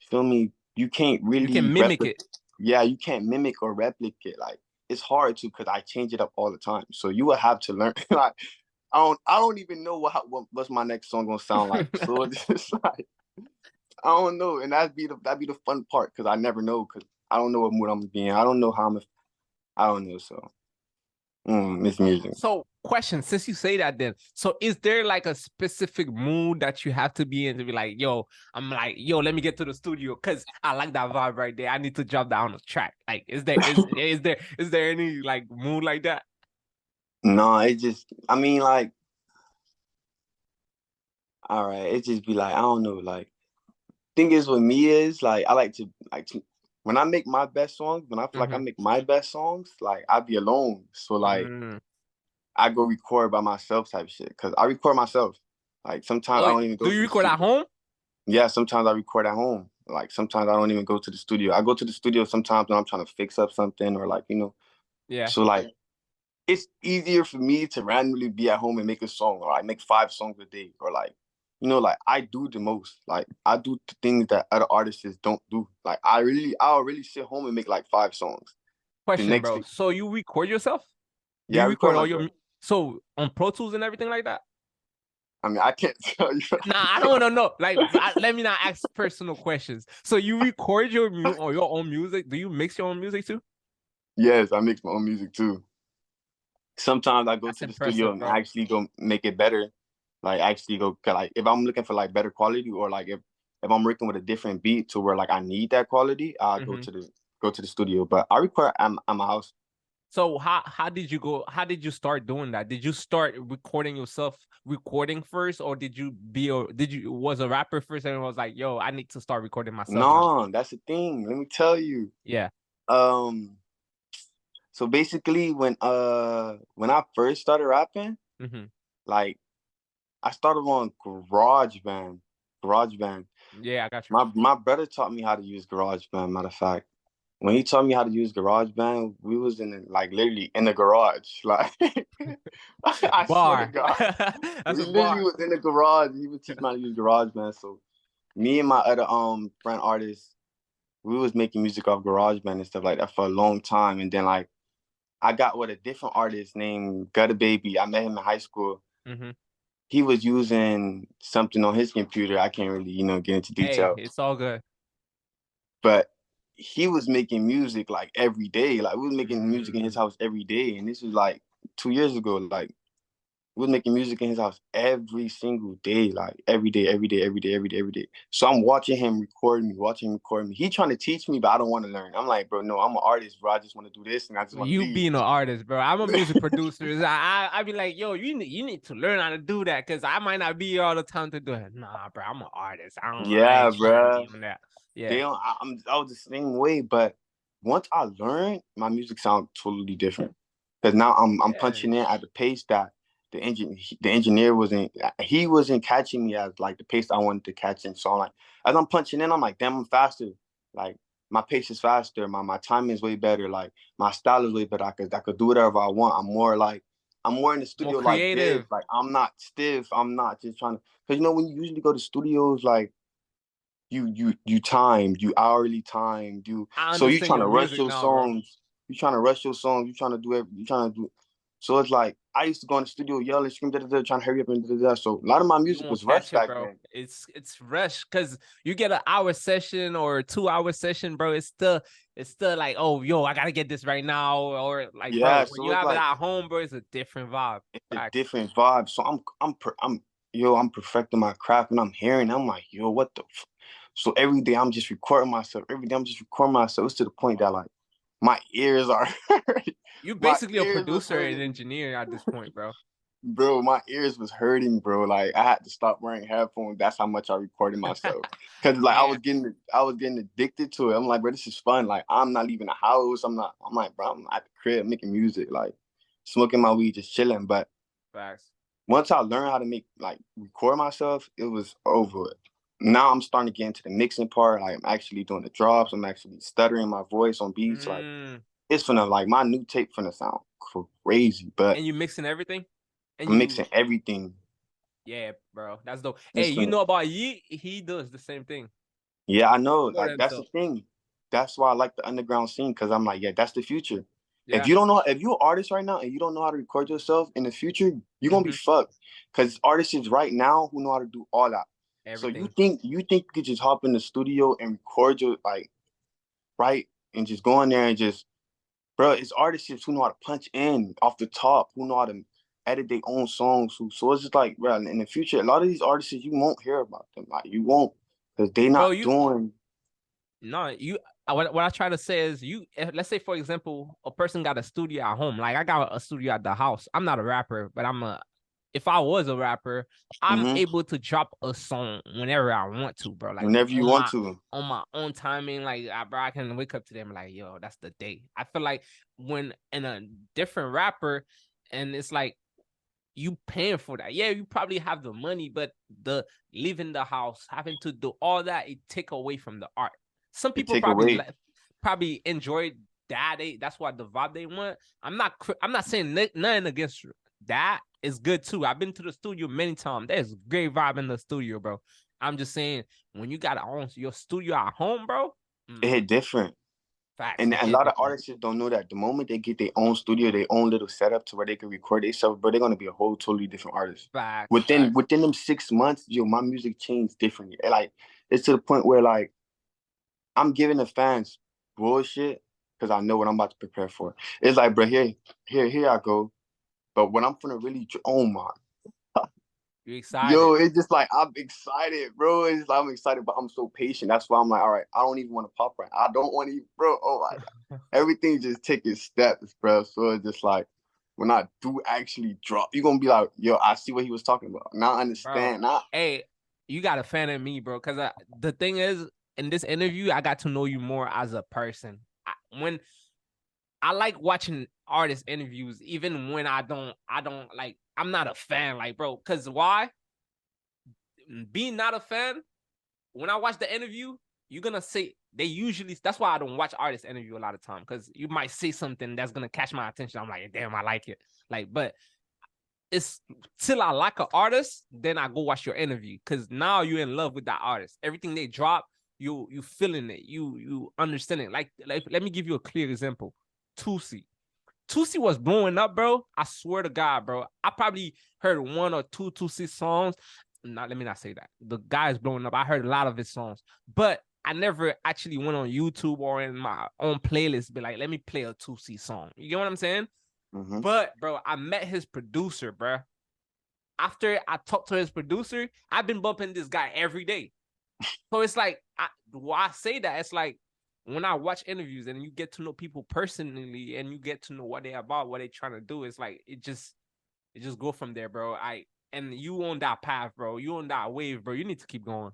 feel me. You can't really. You can mimic it. Yeah, you can't mimic or replicate. Like, it's hard to because I change it up all the time. So you will have to learn. Like, I don't even know what's my next song gonna sound like. So it's just like I don't know, and that'd be the fun part because I never know because I don't know what mood I'm gonna be in. I don't know how I don't know. So it's music. So question, since you say that then, so is there like a specific mood that you have to be in to be like, yo, I'm like, yo, let me get to the studio because I like that vibe right there. I need to drop that on the track. Like, is there any like mood like that? No, it just, I mean, like, all right, it just be like, I don't know, like, thing is with me is, like, I like to, when I make my best songs, when I feel like I make my best songs, like, I be alone. So, like, I go record by myself type shit, because I record myself. Like, sometimes I don't even go do you record at home? Yeah, sometimes I record at home. Like, sometimes I don't even go to the studio. I go to the studio sometimes when I'm trying to fix up something or, like, Yeah. So, like, it's easier for me to randomly be at home and make a song, or I make 5 songs a day, or like, like I do the most. Like, I do the things that other artists don't do. Like, I'll really sit home and make like 5 songs. Question, bro. So you record yourself? Yeah, you record all myself. so on Pro Tools and everything like that? I mean, I can't tell you. Nah, I don't want to know. Like, let me not ask personal questions. So you record your own music? Do you mix your own music too? Yes, I mix my own music too. Sometimes I go to the studio and actually go make it better. Like, actually go, like, if I'm looking for like better quality, or like if I'm working with a different beat to where like I need that quality, I'll go to the studio. But I record at my house. So how did you start doing that? Did you start recording yourself recording first, or was a rapper first and was like, yo, I need to start recording myself? No, that's the thing. Let me tell you. Yeah. So basically, when I first started rapping, like, I started on GarageBand. Yeah, I got you. My brother taught me how to use GarageBand. Matter of fact, when he taught me how to use GarageBand, we was in like literally in the garage, like I swear to Bar. God. We That's a literally bar. was in the garage. He would teach me how to use garage, man. So me and my other friend artists, we was making music off GarageBand and stuff like that for a long time. And then like I got with a different artist named Gutter Baby. I met him in high school. Mm-hmm. He was using something on his computer. I can't really, get into Hey, detail. it's all good. But he was making music like every day. Like we was making music in his Mm. house every day. And this was like 2 years ago. Like we was making music in his house every single day, like every day, every day, every day, every day, every day. So I'm watching him record me, watching him record me. He trying to teach me, but I don't want to learn. I'm like, bro, no, I'm an artist, bro. I just want to do this and I just want to You leave. being an artist, bro. I'm a music producer. I be like, yo, you need to learn how to do that because I might not be here all the time to do it. Nah, bro, I'm an artist. I Yeah, ain't trying to be bro. on that. Yeah. They don't. I was the same way, but once I learned, my music sounds totally different. Because now I'm Yeah. punching in at the pace that the engineer wasn't. He wasn't catching me at like the pace I wanted to catch in. So I'm like, as I'm punching in, I'm like, damn, I'm faster. Like my pace is faster. My timing is way better. Like my style is way better. I could do whatever I want. I'm more in the More studio like this. creative. Like I'm not stiff. I'm not just trying to. Because when you usually go to studios, like you timed, you hourly timed, I so you understand trying your to rush music your now, bro. songs, you trying to do you trying to do. So it's like I used to go in the studio, yell and scream, da, da, da, trying to hurry up and da, da, da. So a lot of my You music won't was catch rushed it, back bro. then. It's rush because you get an hour session or a 2 hour session, bro. It's still like, oh, yo, I gotta get this right now. Or like, bro, Yeah, when so you it's have it like at home, bro, it's a different vibe. it's a Facts. different vibe. So I'm perfecting my craft and I'm hearing. I'm like, yo, what the. So every day I'm just recording myself. Every day I'm just recording myself. It's to the point that like my ears are hurting. You're My basically a ears was producer and hurting. engineer at this point, bro. Bro, my ears was hurting, bro. Like I had to stop wearing headphones. That's how much I recorded myself. Cause like Yeah, I was getting addicted to it. I'm like, bro, this is fun. Like I'm not leaving the house. I'm like, bro, I'm at the crib making music, like smoking my weed, just chilling. But facts. once I learned how to record myself, it was over with. Now I'm starting to get into the mixing part. Like I'm actually doing the drops. I'm actually stuttering my voice on beats. Like Mm. it's finna like my new tape finna sound crazy. But And you mixing everything, and I'm you, mixing everything. yeah, bro, that's dope. Hey, It's you finna. know about Yeet? He does the same thing. Yeah, I know. Record Like that's the himself. thing. That's why I like the underground scene because I'm like, yeah, that's the future. Yeah. If you're an artist right now and you don't know how to record yourself in the future, you're gonna be Mm-hmm. fucked. Because artists right now who know how to do all that. So Everything. you think you could just hop in the studio and record your like right and just go in there and just bro, it's artists who know how to punch in off the top, who know how to edit their own songs. So it's just like, bro, in the future, a lot of these artists you won't hear about them. Like you won't because they Bro, not you doing. no, you. What I try to say is, let's say for example, a person got a studio at home. Like I got a studio at the house. I'm not a rapper, but if I was a rapper, I'm Mhm. able to drop a song whenever I want to, bro. Like Whenever you want to. on my own timing. Like bro, I can wake up to them like, yo, that's the day. I feel like when in a different rapper, and it's like you paying for that. Yeah, you probably have the money, but the leaving the house, having to do all that, it take away from the art. Some It people take away. probably enjoy that. That's what the vibe they want. I'm not saying nothing against that. Is good too. I've been to the studio many times. There's great vibe in the studio, bro. I'm just saying when you got your studio at home, bro. It hit different. Facts, And it a hit lot of different. artists don't know that the moment they get their own studio, their own little setup to where they can record themselves, but they're gonna be a whole totally different artist. Facts, Within facts. within them 6 months, my music changed differently. Like it's to the point where like I'm giving the fans bullshit because I know what I'm about to prepare for. It's like, bro, here I go. But when I'm gonna really, oh my, You excited? yo, it's just like I'm excited, bro. It's like I'm excited, but I'm so patient. That's why I'm like, all right, I don't even want to pop right. I don't want to, bro. Oh my god, everything just taking steps, bro. So it's just like when I do actually drop, you're gonna be like, yo, I see what he was talking about. Now I Bro, understand. Now hey, you got a fan of me, bro. Because the thing is, in this interview, I got to know you more as a person. When I like watching artist interviews, even when I don't like, I'm not a fan, like, bro. Because why? Being not a fan, when I watch the interview, you're gonna say they usually. That's why I don't watch artist interview a lot of time because you might say something that's gonna catch my attention. I'm like, damn, I like it. Like, but it's till I like an artist, then I go watch your interview. Cause now you're in love with that artist. Everything they drop, you feeling it. You understand it. Like let me give you a clear example. Tusi was blowing up, bro. I swear to God, bro. I probably heard one or two Tusi songs. Let me not say that. The guy is blowing up. I heard a lot of his songs, but I never actually went on YouTube or in my own playlist, be like, let me play a Tusi song. You get what I'm saying? Mm-hmm. But, bro, I met his producer, bro. After I talked to his producer, I've been bumping this guy every day. So it's like, why I say that? It's like, when I watch interviews and you get to know people personally and you get to know what they're about, what they're trying to do, it's like it just go from there, bro. And you on that path, bro. You on that wave, bro. You need to keep going.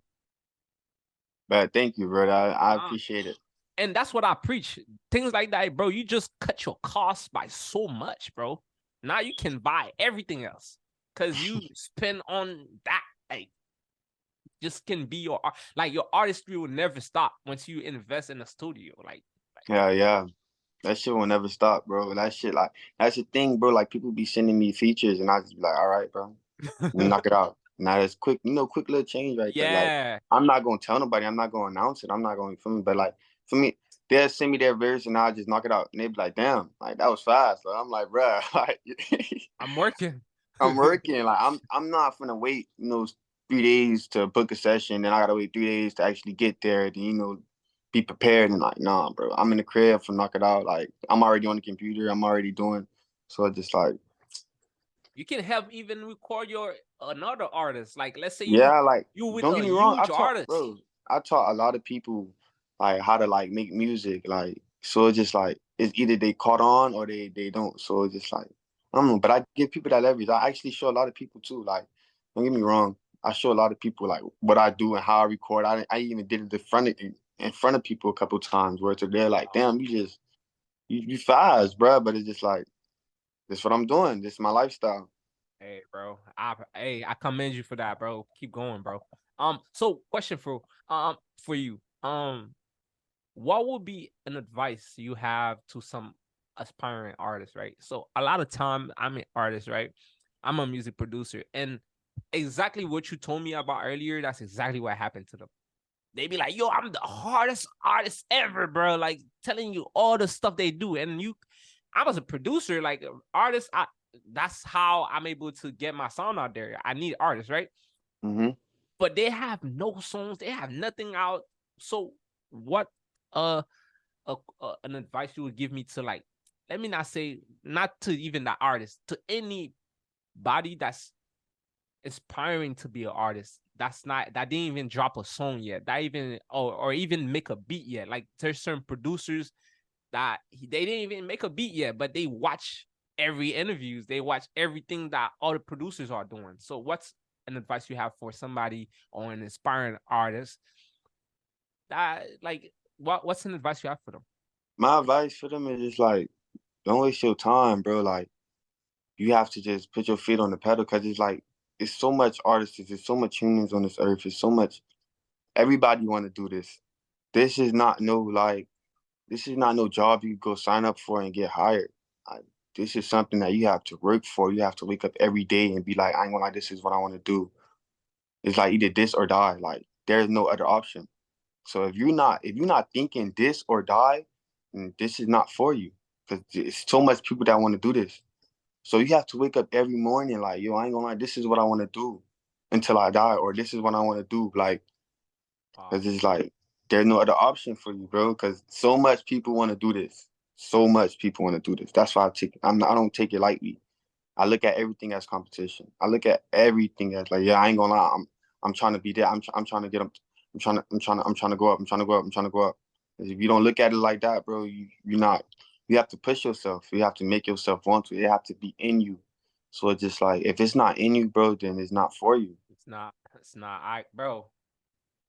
But thank you, bro. I appreciate it. And that's what I preach. Things like that, bro. You just cut your costs by so much, bro. Now you can buy everything else because you spend on that. Like, just can be your art. Like your artistry will never stop once you invest in a studio. Like yeah. That shit will never stop, bro. That shit, like, that's the thing, bro. Like, people be sending me features, and I just be like, all right, bro, knock it out. Now it's quick, quick little change right there. yeah. Like, I'm not gonna tell nobody. I'm not gonna announce it. I'm not gonna feel me. But like for me, they'll send me their verse, and I'll just knock it out. And they be like, damn, like that was fast. Like, I'm like, bro, like, I'm working. I'm working. Like, I'm not gonna wait, 3 days to book a session. Then I gotta wait 3 days to actually get there. Then be prepared and like, nah, bro. I'm in the crib for knock it out. Like, I'm already on the computer. I'm already doing. So it's just like, you can help even record another artist. Like, let's say like, you with don't a get me wrong. huge artist. I taught a lot of people like how to like make music. Like, so it's just like, it's either they caught on or they don't. So it's just like, I don't know. But I give people that leverage. I actually show a lot of people too. Like, don't get me wrong. I show a lot of people like what I do and how I record. I even did it in front of people a couple times where they're like, damn, you fast, bro. But it's just like, this is what I'm doing. This is my lifestyle. Hey, bro. I commend you for that, bro. Keep going, bro. So question for you. What would be an advice you have to some aspiring artists, right? So a lot of time I'm an artist, right? I'm a music producer, and exactly what you told me about earlier, that's exactly what happened to them. They be like, yo, I'm the hardest artist ever, bro. Like telling you all the stuff they do. And I was a producer, like artist. That's how I'm able to get my sound out there. I need artists, right? Mm-hmm. But they have no songs. They have nothing out. So what an advice you would give me to, like, let me not say, not to even the artist, to anybody that's aspiring to be an artist, that didn't even drop a song yet, that even or even make a beat yet. Like, there's certain producers that they didn't even make a beat yet, but they watch every interviews, they watch everything that all the producers are doing. So what's an advice you have for somebody or an aspiring artist that, like, what's an advice you have for them? My advice for them is just like, don't waste your time, bro. Like, you have to just put your feet on the pedal, because it's like, it's so much artists, there's so much humans on this earth, there's so much, everybody want to do this. This is not no job you go sign up for and get hired. Like, this is something that you have to work for. You have to wake up every day and be like, I ain't gonna lie, this is what I want to do. It's like either this or die. Like, there's no other option. So if you're not thinking this or die, then this is not for you. Because there's so much people that want to do this. So you have to wake up every morning like, yo, I ain't gonna lie, this is what I want to do until I die, or this is what I want to do. Like, because it's like, there's no other option for you, bro. Because so much people want to do this. So much people want to do this. That's why I don't take it lightly. I look at everything as competition. I look at everything as like, yeah, I ain't gonna lie, I'm trying to be there. I'm trying to get them. I'm trying to go up. I'm trying to go up. I'm trying to go up. If you don't look at it like that, bro, you're not. You have to push yourself. You have to make yourself want to. It have to be in you. So it's just like, if it's not in you, bro, then it's not for you. It's not. Bro,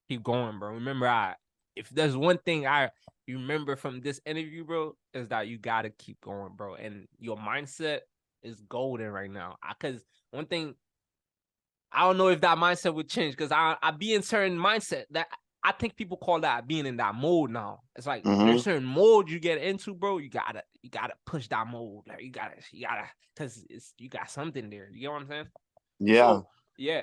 keep going, bro. Remember, if there's one thing I remember from this interview, bro, is that you gotta keep going, bro. And your mindset is golden right now. Because one thing, I don't know if that mindset would change, because I be in certain mindset that I think people call that being in that mode now. It's like Mm-hmm. there's certain mode you get into, bro. You gotta push that mode. Like you gotta, because you got something there. You know what I'm saying? Yeah. So yeah.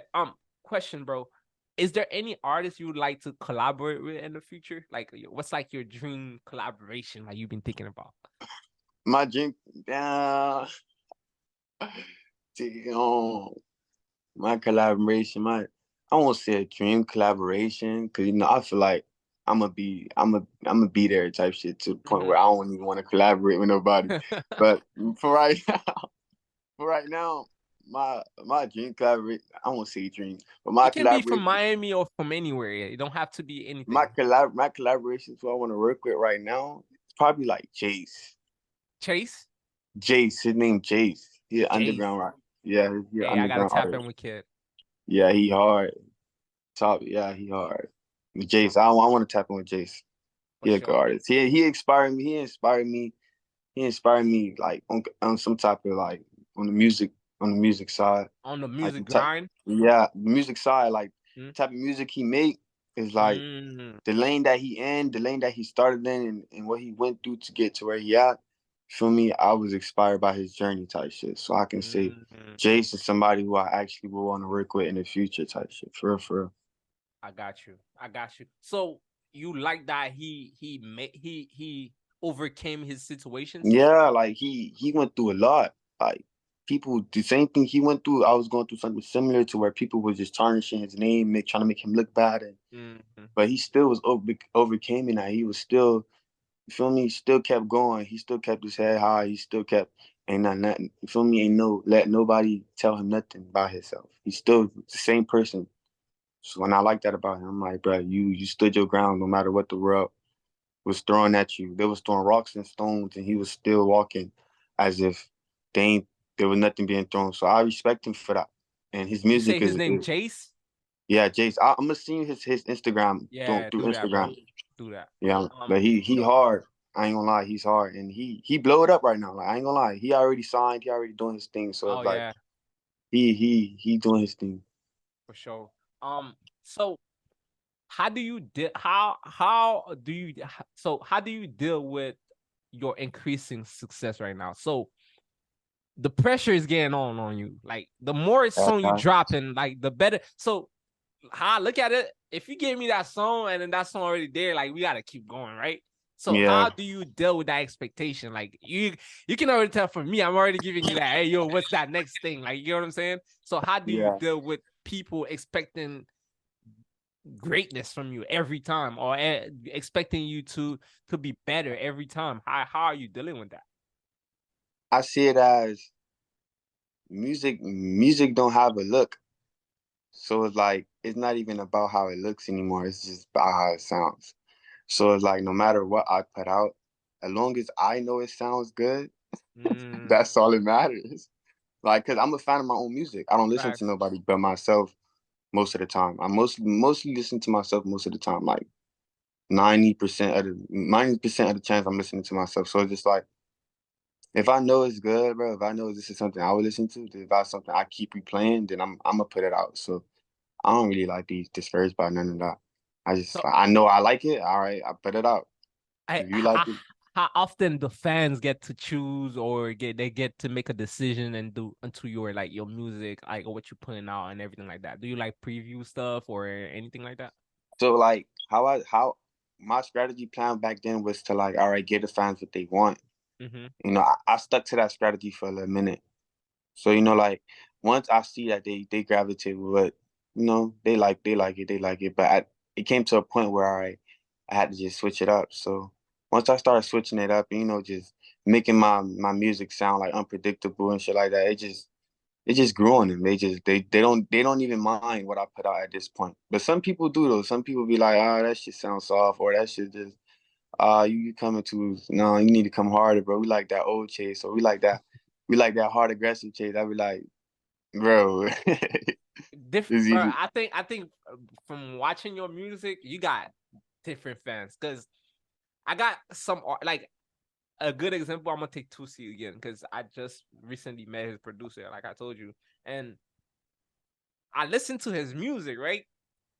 Question, bro. Is there any artist you would like to collaborate with in the future? Like, what's like your dream collaboration? Like you've been thinking about? My dream, damn, my collaboration, I won't say a dream collaboration, because I feel like I'm a be there type shit to the point where I don't even want to collaborate with nobody. But for right now, my dream collaboration, I won't say dream, but my It can be from collaboration, Miami or from anywhere. It don't have to be my anything. collaborations who I want to work with right now, it's probably like Jace. Chase, Jace, his name Jace. He an Jace. underground rock. Yeah, he an Hey, I gotta underground tap in artist. with Kid. Yeah, he hard. Top, yeah, he hard. Jace, I want to tap in with Jace. For He a good sure. artist. He inspired me. He inspired me. He inspired me like on some type of like on the music side. On the Like music grind. the music side, like Mm. type of music he make is like Mm. the lane that he in, the lane that he started in, and what he went through to get to where he at. For me, I was inspired by his journey type shit. So I can say Mm. Jace is somebody who I actually will want to work with in the future type shit. For real, for real. I got you. I got you. So you like that he overcame his situations? Yeah, like he went through a lot. Like people, the same thing he went through, I was going through something similar to where people were just tarnishing his name, trying to make him look bad. But he still was overcame it. He was still, you feel me? He still kept going. He still kept his head high. He still kept ain't not nothing. You feel me? Ain't no let nobody tell him nothing about himself. He's still the same person. So when I like that about him, I'm like, bro, you stood your ground no matter what the world was throwing at you. They was throwing rocks and stones, and he was still walking as if they ain't, there was nothing being thrown. So I respect him for that. And his You say music his is, name Jace? yeah, Jace. I'm gonna see his Instagram Yeah, through do that, bro. Instagram. Do that. Yeah, but he So hard. I ain't gonna lie, he's hard, and he blow it up right now. Like I ain't gonna lie, he already signed, he already doing his thing. So oh it's like yeah, he doing his thing. for sure. So how do you how do you deal with your increasing success right now? So the pressure is getting on you. Like the more song you Uh, dropping, like the better. So how I look at it, if you give me that song and then that song already there, like we gotta keep going, right? So yeah, how do you deal with that expectation? Like you can already tell from me, I'm already giving you that, hey yo, what's that next thing? Like you know what I'm saying? So how do you yeah. deal with people expecting greatness from you every time or expecting you to be better every time? How are you dealing with that? I see it as music don't have a look. So it's like it's not even about how it looks anymore. It's just about how it sounds. So it's like no matter what I put out, as long as I know it sounds good, Mm, that's all that matters. Like, cause I'm a fan of my own music. I don't listen to facts. nobody but myself most of the time. I mostly listen to myself most of the time. Like 90% of the chance I'm listening to myself. So it's just like if I know it's good, bro, if I know this is something I would listen to, if that's something I keep replaying, then I'm gonna put it out. So I don't really like be discouraged by none of that. So I know I like it. All right, I put it out. I If you like it, how often the fans get to choose or get to make a decision and do into your like your music, like what you're putting out and everything like that? Do you like preview stuff or anything like that? so like how my strategy plan back then was to like, all right, give the fans what they want. Mm-hmm. I stuck to that strategy for a little minute. So like once I see that they gravitate with what they like it. But it came to a point where I had to just switch it up. So once I started switching it up, just making my music sound like unpredictable and shit like that, it just grew on them. They don't even mind what I put out at this point. But some people do though. Some people be like, that shit sounds soft, or that shit just you coming to no, you need to come harder, bro. We like that old chase, or we like that hard aggressive chase. I be like, bro, Different, it's bro. easy. I think from watching your music, you got different fans. Cause I got some like a good example. I'm gonna take 2C again because I just recently met his producer, like I told you, and I listened to his music. Right,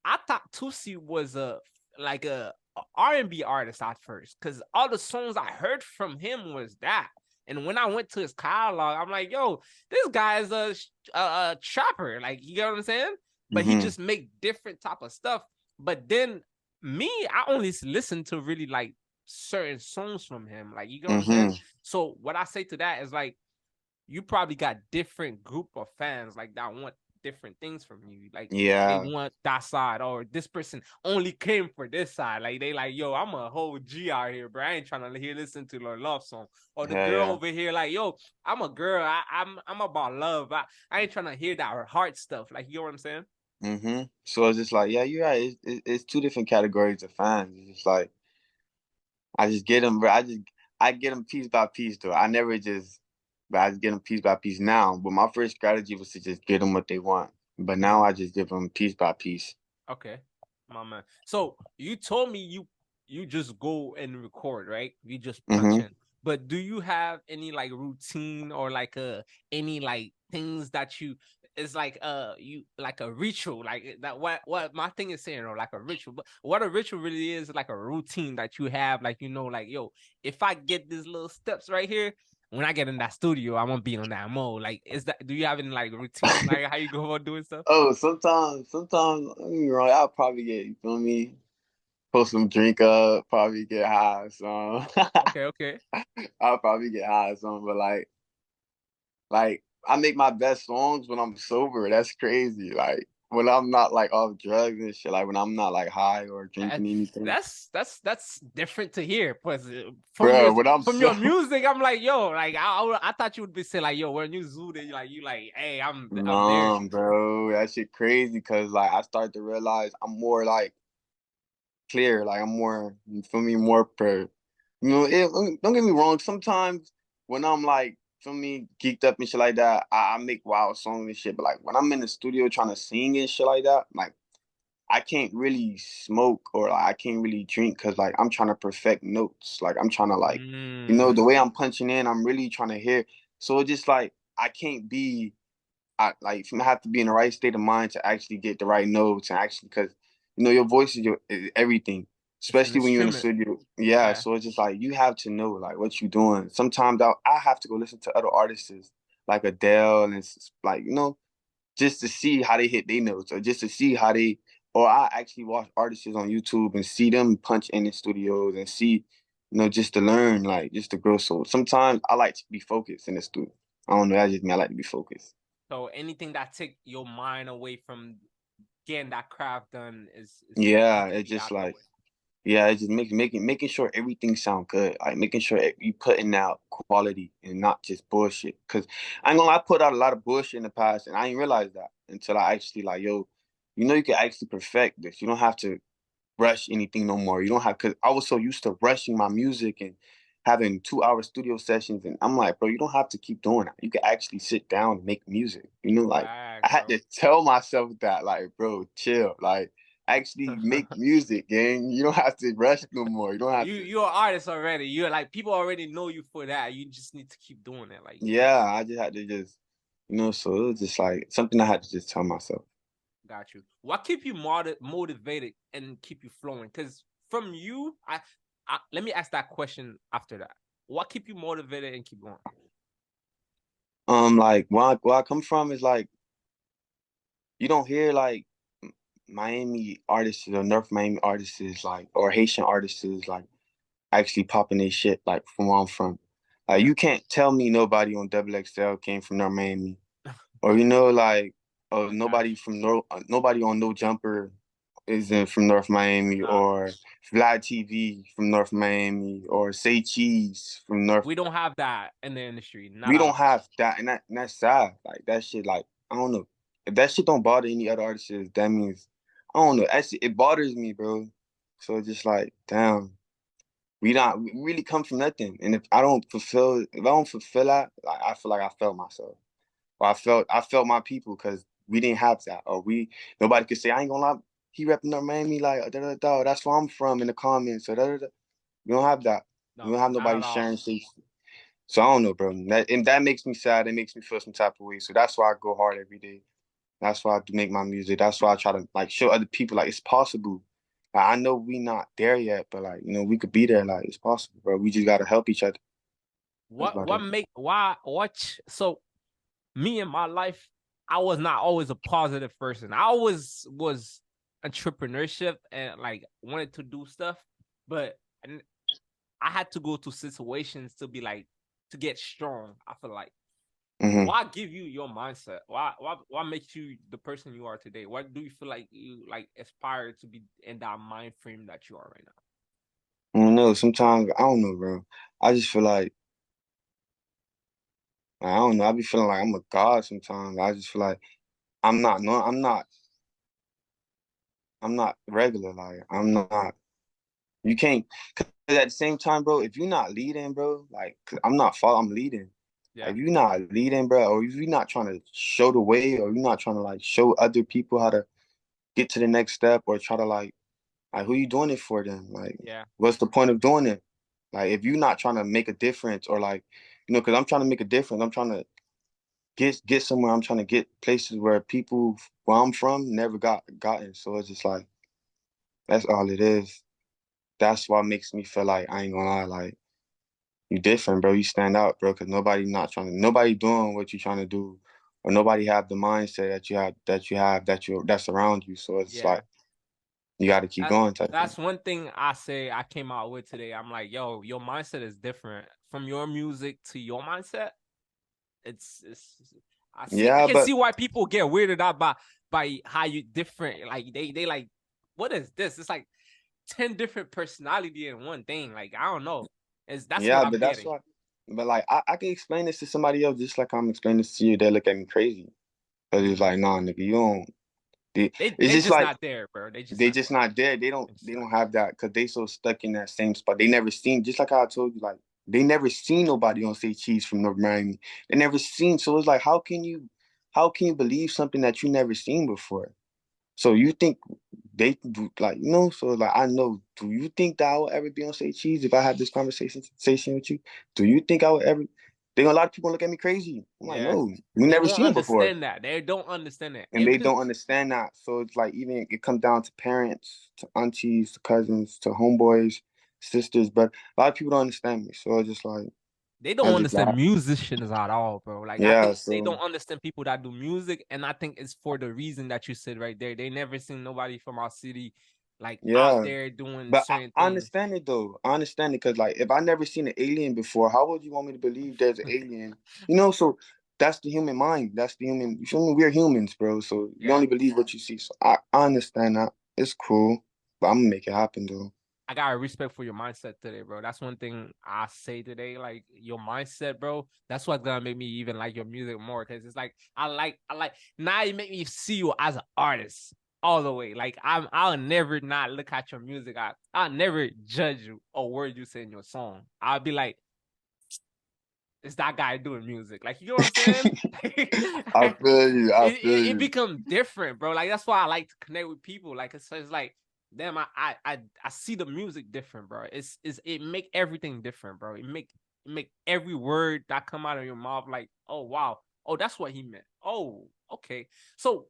I thought 2C was a like a R&B artist at first, because all the songs I heard from him was that. And when I went to his catalog, I'm like, yo, this guy is a trapper. Like, you get what I'm saying? But he just make different type of stuff. But then me, I only listen to really like certain songs from him. Like, you get what I'm saying? So what I say to that is like, you probably got different group of fans like that want different things from you. Like, they want that side, or this person only came for this side. Like, they like, yo, I'm a whole G out here, bro. I ain't trying to listen to a love song. Or the girl over here, like, yo, I'm a girl. I'm about love. I ain't trying to hear that heart stuff. Like, you know what I'm saying? So it's just like, yeah, you're right. It's two different categories of fans. It's just like, I just get them, bro. I get them piece by piece, though. I never just, but I just get them piece by piece now. But my first strategy was to just get them what they want. But now I just give them piece by piece. Okay, my man. So you told me you just go and record, right? You just punch in. But do you have any like routine or like any like things that you? It's like you like a ritual, like that. What my thing is saying, or like a ritual. But what a ritual really is like a routine that you have, like, you know, like, yo, if I get these little steps right here, when I get in that studio, I'm gonna be on that mode. Like, is that? Do you have any like routine, like how you go about doing stuff? Oh, sometimes, you know, I'll probably get, you feel me, post some drink up, probably get high or something. Okay. I'll probably get high or something, but like I make my best songs when I'm sober. That's crazy. Like when I'm not like off drugs and shit. Like when I'm not like high or drinking anything. That's different to hear. Cause Bro, when I'm from your music, I'm like, yo, like I thought you would be saying like, yo, when you zoo, then you like, hey, I'm there. Bro, that shit crazy. Cause like I start to realize I'm more like clear. Like I'm more, you feel me, more per. You know, don't get me wrong. Sometimes when I'm like, feel me, geeked up and shit like that, I make wild songs and shit. But like when I'm in the studio trying to sing and shit like that, like I can't really smoke or like, I can't really drink because like I'm trying to perfect notes. Like I'm trying to like, you know, the way I'm punching in, I'm really trying to hear. So it's just like I can't be, I have to be in the right state of mind to actually get the right notes and actually because you know your voice is everything, especially when you're in the studio. Yeah, so it's just like you have to know like what you're doing. Sometimes I have to go listen to other artists like Adele and like, you know, just to see how they hit their notes or just to see how they. Or I actually watch artists on YouTube and see them punch in the studios and see, you know, just to learn, like just to grow. So sometimes I like to be focused in the studio. I don't know, that's just me. I like to be focused. So anything that take your mind away from getting that craft done is yeah, it's just like yeah, it's just making sure everything sound good, like making sure you putting out quality and not just bullshit. Cause I ain't gonna lie, I put out a lot of bullshit in the past, and I didn't realize that until I actually like, yo, you know, you can actually perfect this. You don't have to rush anything no more. You don't have, because I was so used to rushing my music and having 2 hour studio sessions. And I'm like, bro, you don't have to keep doing that. You can actually sit down and make music. You know, like I had to tell myself that, like, bro, chill. Like, actually make music, gang. You don't have to rush no more. You don't have to. You're an artist already. You're like, people already know you for that. You just need to keep doing it. Like, yeah, I just had to just, you know, so it was just like something I had to just tell myself. Got you. What keep you motivated and keep you flowing? Because from you, I let me ask that question after that. What keep you motivated and keep going? Like where I come from is like you don't hear like Miami artists or North Miami artists like or Haitian artists like actually popping their shit like from where I'm from. Like you can't tell me nobody on XXL came from North Miami, or you know like nobody from nobody on No Jumper isn't from North Miami, or Vlad TV from North Miami, or Say Cheese from North. We don't have that in the industry. We don't have that, and that's sad. Like that shit. Like I don't know if that shit don't bother any other artists. That means I don't know. Actually, it bothers me, bro. So it's just like, damn, we really come from nothing. And if I don't fulfill that, like I feel like I failed myself. Or I felt my people because we didn't have that. Or nobody could say, I ain't gonna lie, he repping up Miami like da da da. That's where I'm from in the comments. So da da da. We don't have that. We don't have nobody sharing things. So I don't know, bro. That makes me sad. It makes me feel some type of way. So that's why I go hard every day. That's why I make my music. That's why I try to like show other people like it's possible. I know we not there yet, but like, we could be there. Like, it's possible, bro. We just gotta help each other. That's about it. So me in my life, I was not always a positive person. I always was entrepreneurship and like wanted to do stuff, but I had to go to situations to be like to get strong. I feel like Hmm. why give you your mindset? Why makes you the person you are today? What do you feel like you like aspire to be in that mind frame that you are right now? I don't know. Sometimes I don't know, bro. I just feel like I don't know. I be feeling like I'm a god sometimes. I just feel like I'm not. No, I'm not. I'm not regular. Like I'm not. You can't. Cause at the same time, bro, if you're not leading, bro, like, cause I'm not following, I'm leading. Yeah, Like, if you're not leading, bro, or if you're not trying to show the way, or you're not trying to like show other people how to get to the next step, or try to like who you doing it for then? Like, yeah, what's the point of doing it? Like, if you're not trying to make a difference, or like, because I'm trying to make a difference. I'm trying to get somewhere. I'm trying to get places where people where I'm from never gotten. So it's just like that's all it is. That's what makes me feel like I ain't gonna lie, like you different, bro. You stand out, bro, because nobody doing what you're trying to do, or nobody have the mindset that's around you. So it's yeah. like you got to keep That, going, type thing. that's one thing I say I came out with today. I'm like, yo, your mindset is different from your music to your mindset. It's I Yeah, can but see why people get weirded out by how you different. Like they like, what is this? It's like 10 different personality in one thing. Like I don't know. That's what yeah, I'm but that's getting. why. But like I can explain this to somebody else just like I'm explaining this to you. They look at me crazy because it's Mhm. like, nah, nigga, you don't. It's They just just like not there, bro. They just they not just there. not there. They don't They just they not don't there. have that because they so stuck in that same spot. They never seen, just like how I told you, like they never seen nobody on say cheese from North Miami. They never seen. So it's like how can you believe something that you never seen before? So you think they do like so like I know, do you think that I would ever be on say cheese if I had this conversation with you? Do you think I would ever a lot of people look at me crazy. I'm like, Yeah. no, we They never won't seen it before. understand that. They don't understand that. And And they because don't understand that. So it's like even it comes down to parents, to aunties, to cousins, to homeboys, sisters. But a lot of people don't understand me. So it's just like they I don't just understand like musicians at all, bro. Like I yeah. think they So don't understand people that do music, and I think it's for the reason that you said right there. They never seen nobody from our city like out yeah. there doing But certain I things. understand it though. I understand it because like if I never seen an alien before, how would you want me to believe there's an alien? So that's the human mind. That's the human. You feel me? We're humans, bro. So you Yeah. only believe what you see. So I understand that. It's cool, but I'm gonna make it happen though. I got a respect for your mindset today, bro. That's one thing I say today. Like your mindset, bro. That's what's gonna make me even like your music more. Cause it's like I like now you make me see you as an artist all the way. Like I'll never not look at your music. I'll never judge you a word you say in your song. I'll be like, it's that guy doing music. Like you know what I'm saying? I feel you. I feel It you. becomes different, bro. Like that's why I like to connect with people. Like it's like, damn, I see the music different, bro. It make everything different, bro. It make every word that come out of your mouth like, oh wow, oh that's what he meant. Oh, okay. So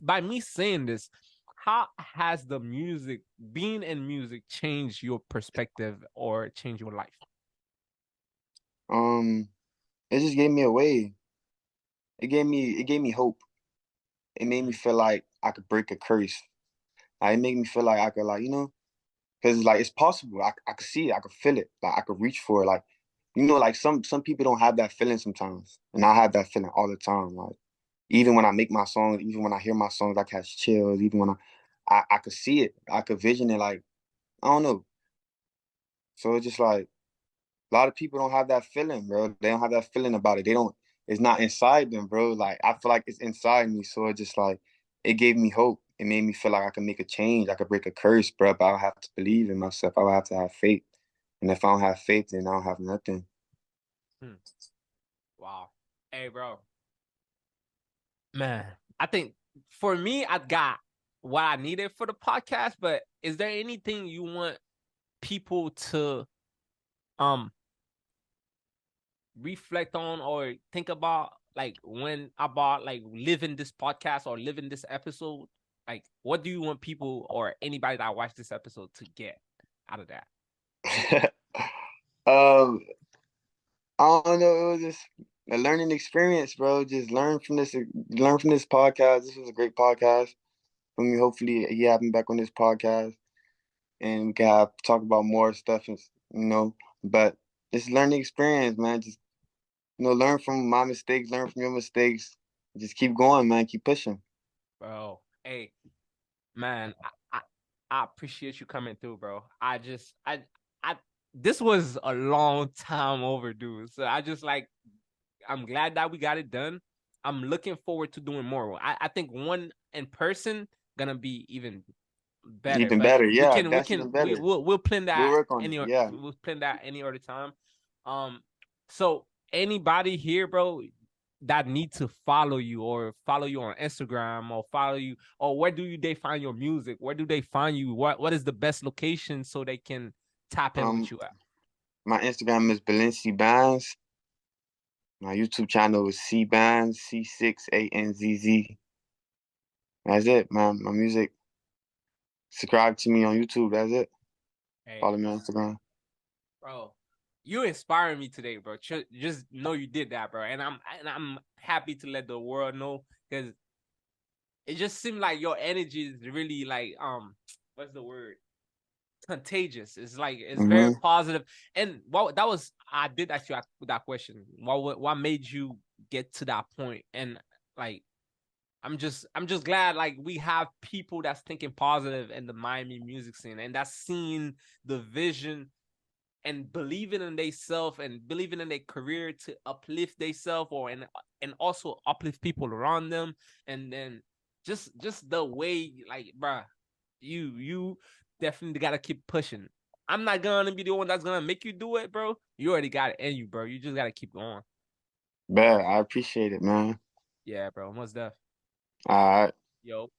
by me saying this, how has the music, being in music, changed your perspective or changed your life? Um, it just gave me a way. It gave me hope. It made me Mm, feel like I could break a curse. Like, it made me feel like I could like, because like it's possible. I could see it, I could feel it, like I could reach for it. Like, like some people don't have that feeling sometimes. And I have that feeling all the time. Like even when I make my songs, even when I hear my songs, I catch chills. Even when I could see it, I could vision it, like, I don't know. So it's just like a lot of people don't have that feeling, bro. They don't have that feeling about it. They don't. It's not inside them, bro. Like I feel like it's inside me. So it just like it gave me hope. It made me feel like I could make a change. I could break a curse, bro. But I would have to believe in myself. I would have to have faith. And if I don't have faith, then I don't have nothing. hmm. Wow. Hey, bro. Man, I think for me, I got what I needed for the podcast. But is there anything you want people to um reflect on or think about, like when about like living this podcast or living this episode? Like, what do you want people or anybody that watched this episode to get out of that? I don't know. It was just a learning experience, bro. Just learn from this. Learn from this podcast. This was a great podcast for me. Hopefully, he have me back on this podcast, and we can talk about more stuff, and But it's learning experience, man. Just learn from my mistakes, learn from your mistakes. Just keep going, man. Keep pushing. Bro, hey, man, I appreciate you coming through, bro. I this was a long time overdue. So I'm glad that we got it done. I'm looking forward to doing more. I think one in person gonna be even better. Even But better, we yeah. can That's even better. we'll plan that We'll work on it. Yeah. we'll plan that any other time. So anybody here, bro, that need to follow you or follow you on Instagram or follow you, or where do they find your music? Where do they find you? What is the best location so they can tap in with you at? My Instagram is Balencibanzz. My YouTube channel is Cbanzz, C6ANZZ. That's it, man. My music. Subscribe to me on YouTube. That's it. Hey, Follow me on Instagram. bro, you inspired me today, bro. Just know you did that, bro. And I'm happy to let the world know, because it just seemed like your energy is really like what's the word? Contagious. It's like it's very positive. And I did ask you that question. What made you get to that point? And like I'm just glad like we have people that's thinking positive in the Miami music scene and that's seeing the vision and believing in themselves and believing in their career to uplift themselves and also uplift people around them. And then just the way, like, bruh, you definitely gotta keep pushing. I'm not gonna be the one that's gonna make you do it, bro. You already got it in you, bro. You just gotta keep going. Bet, I appreciate it, man. Yeah, bro. Most def. All right. Yo.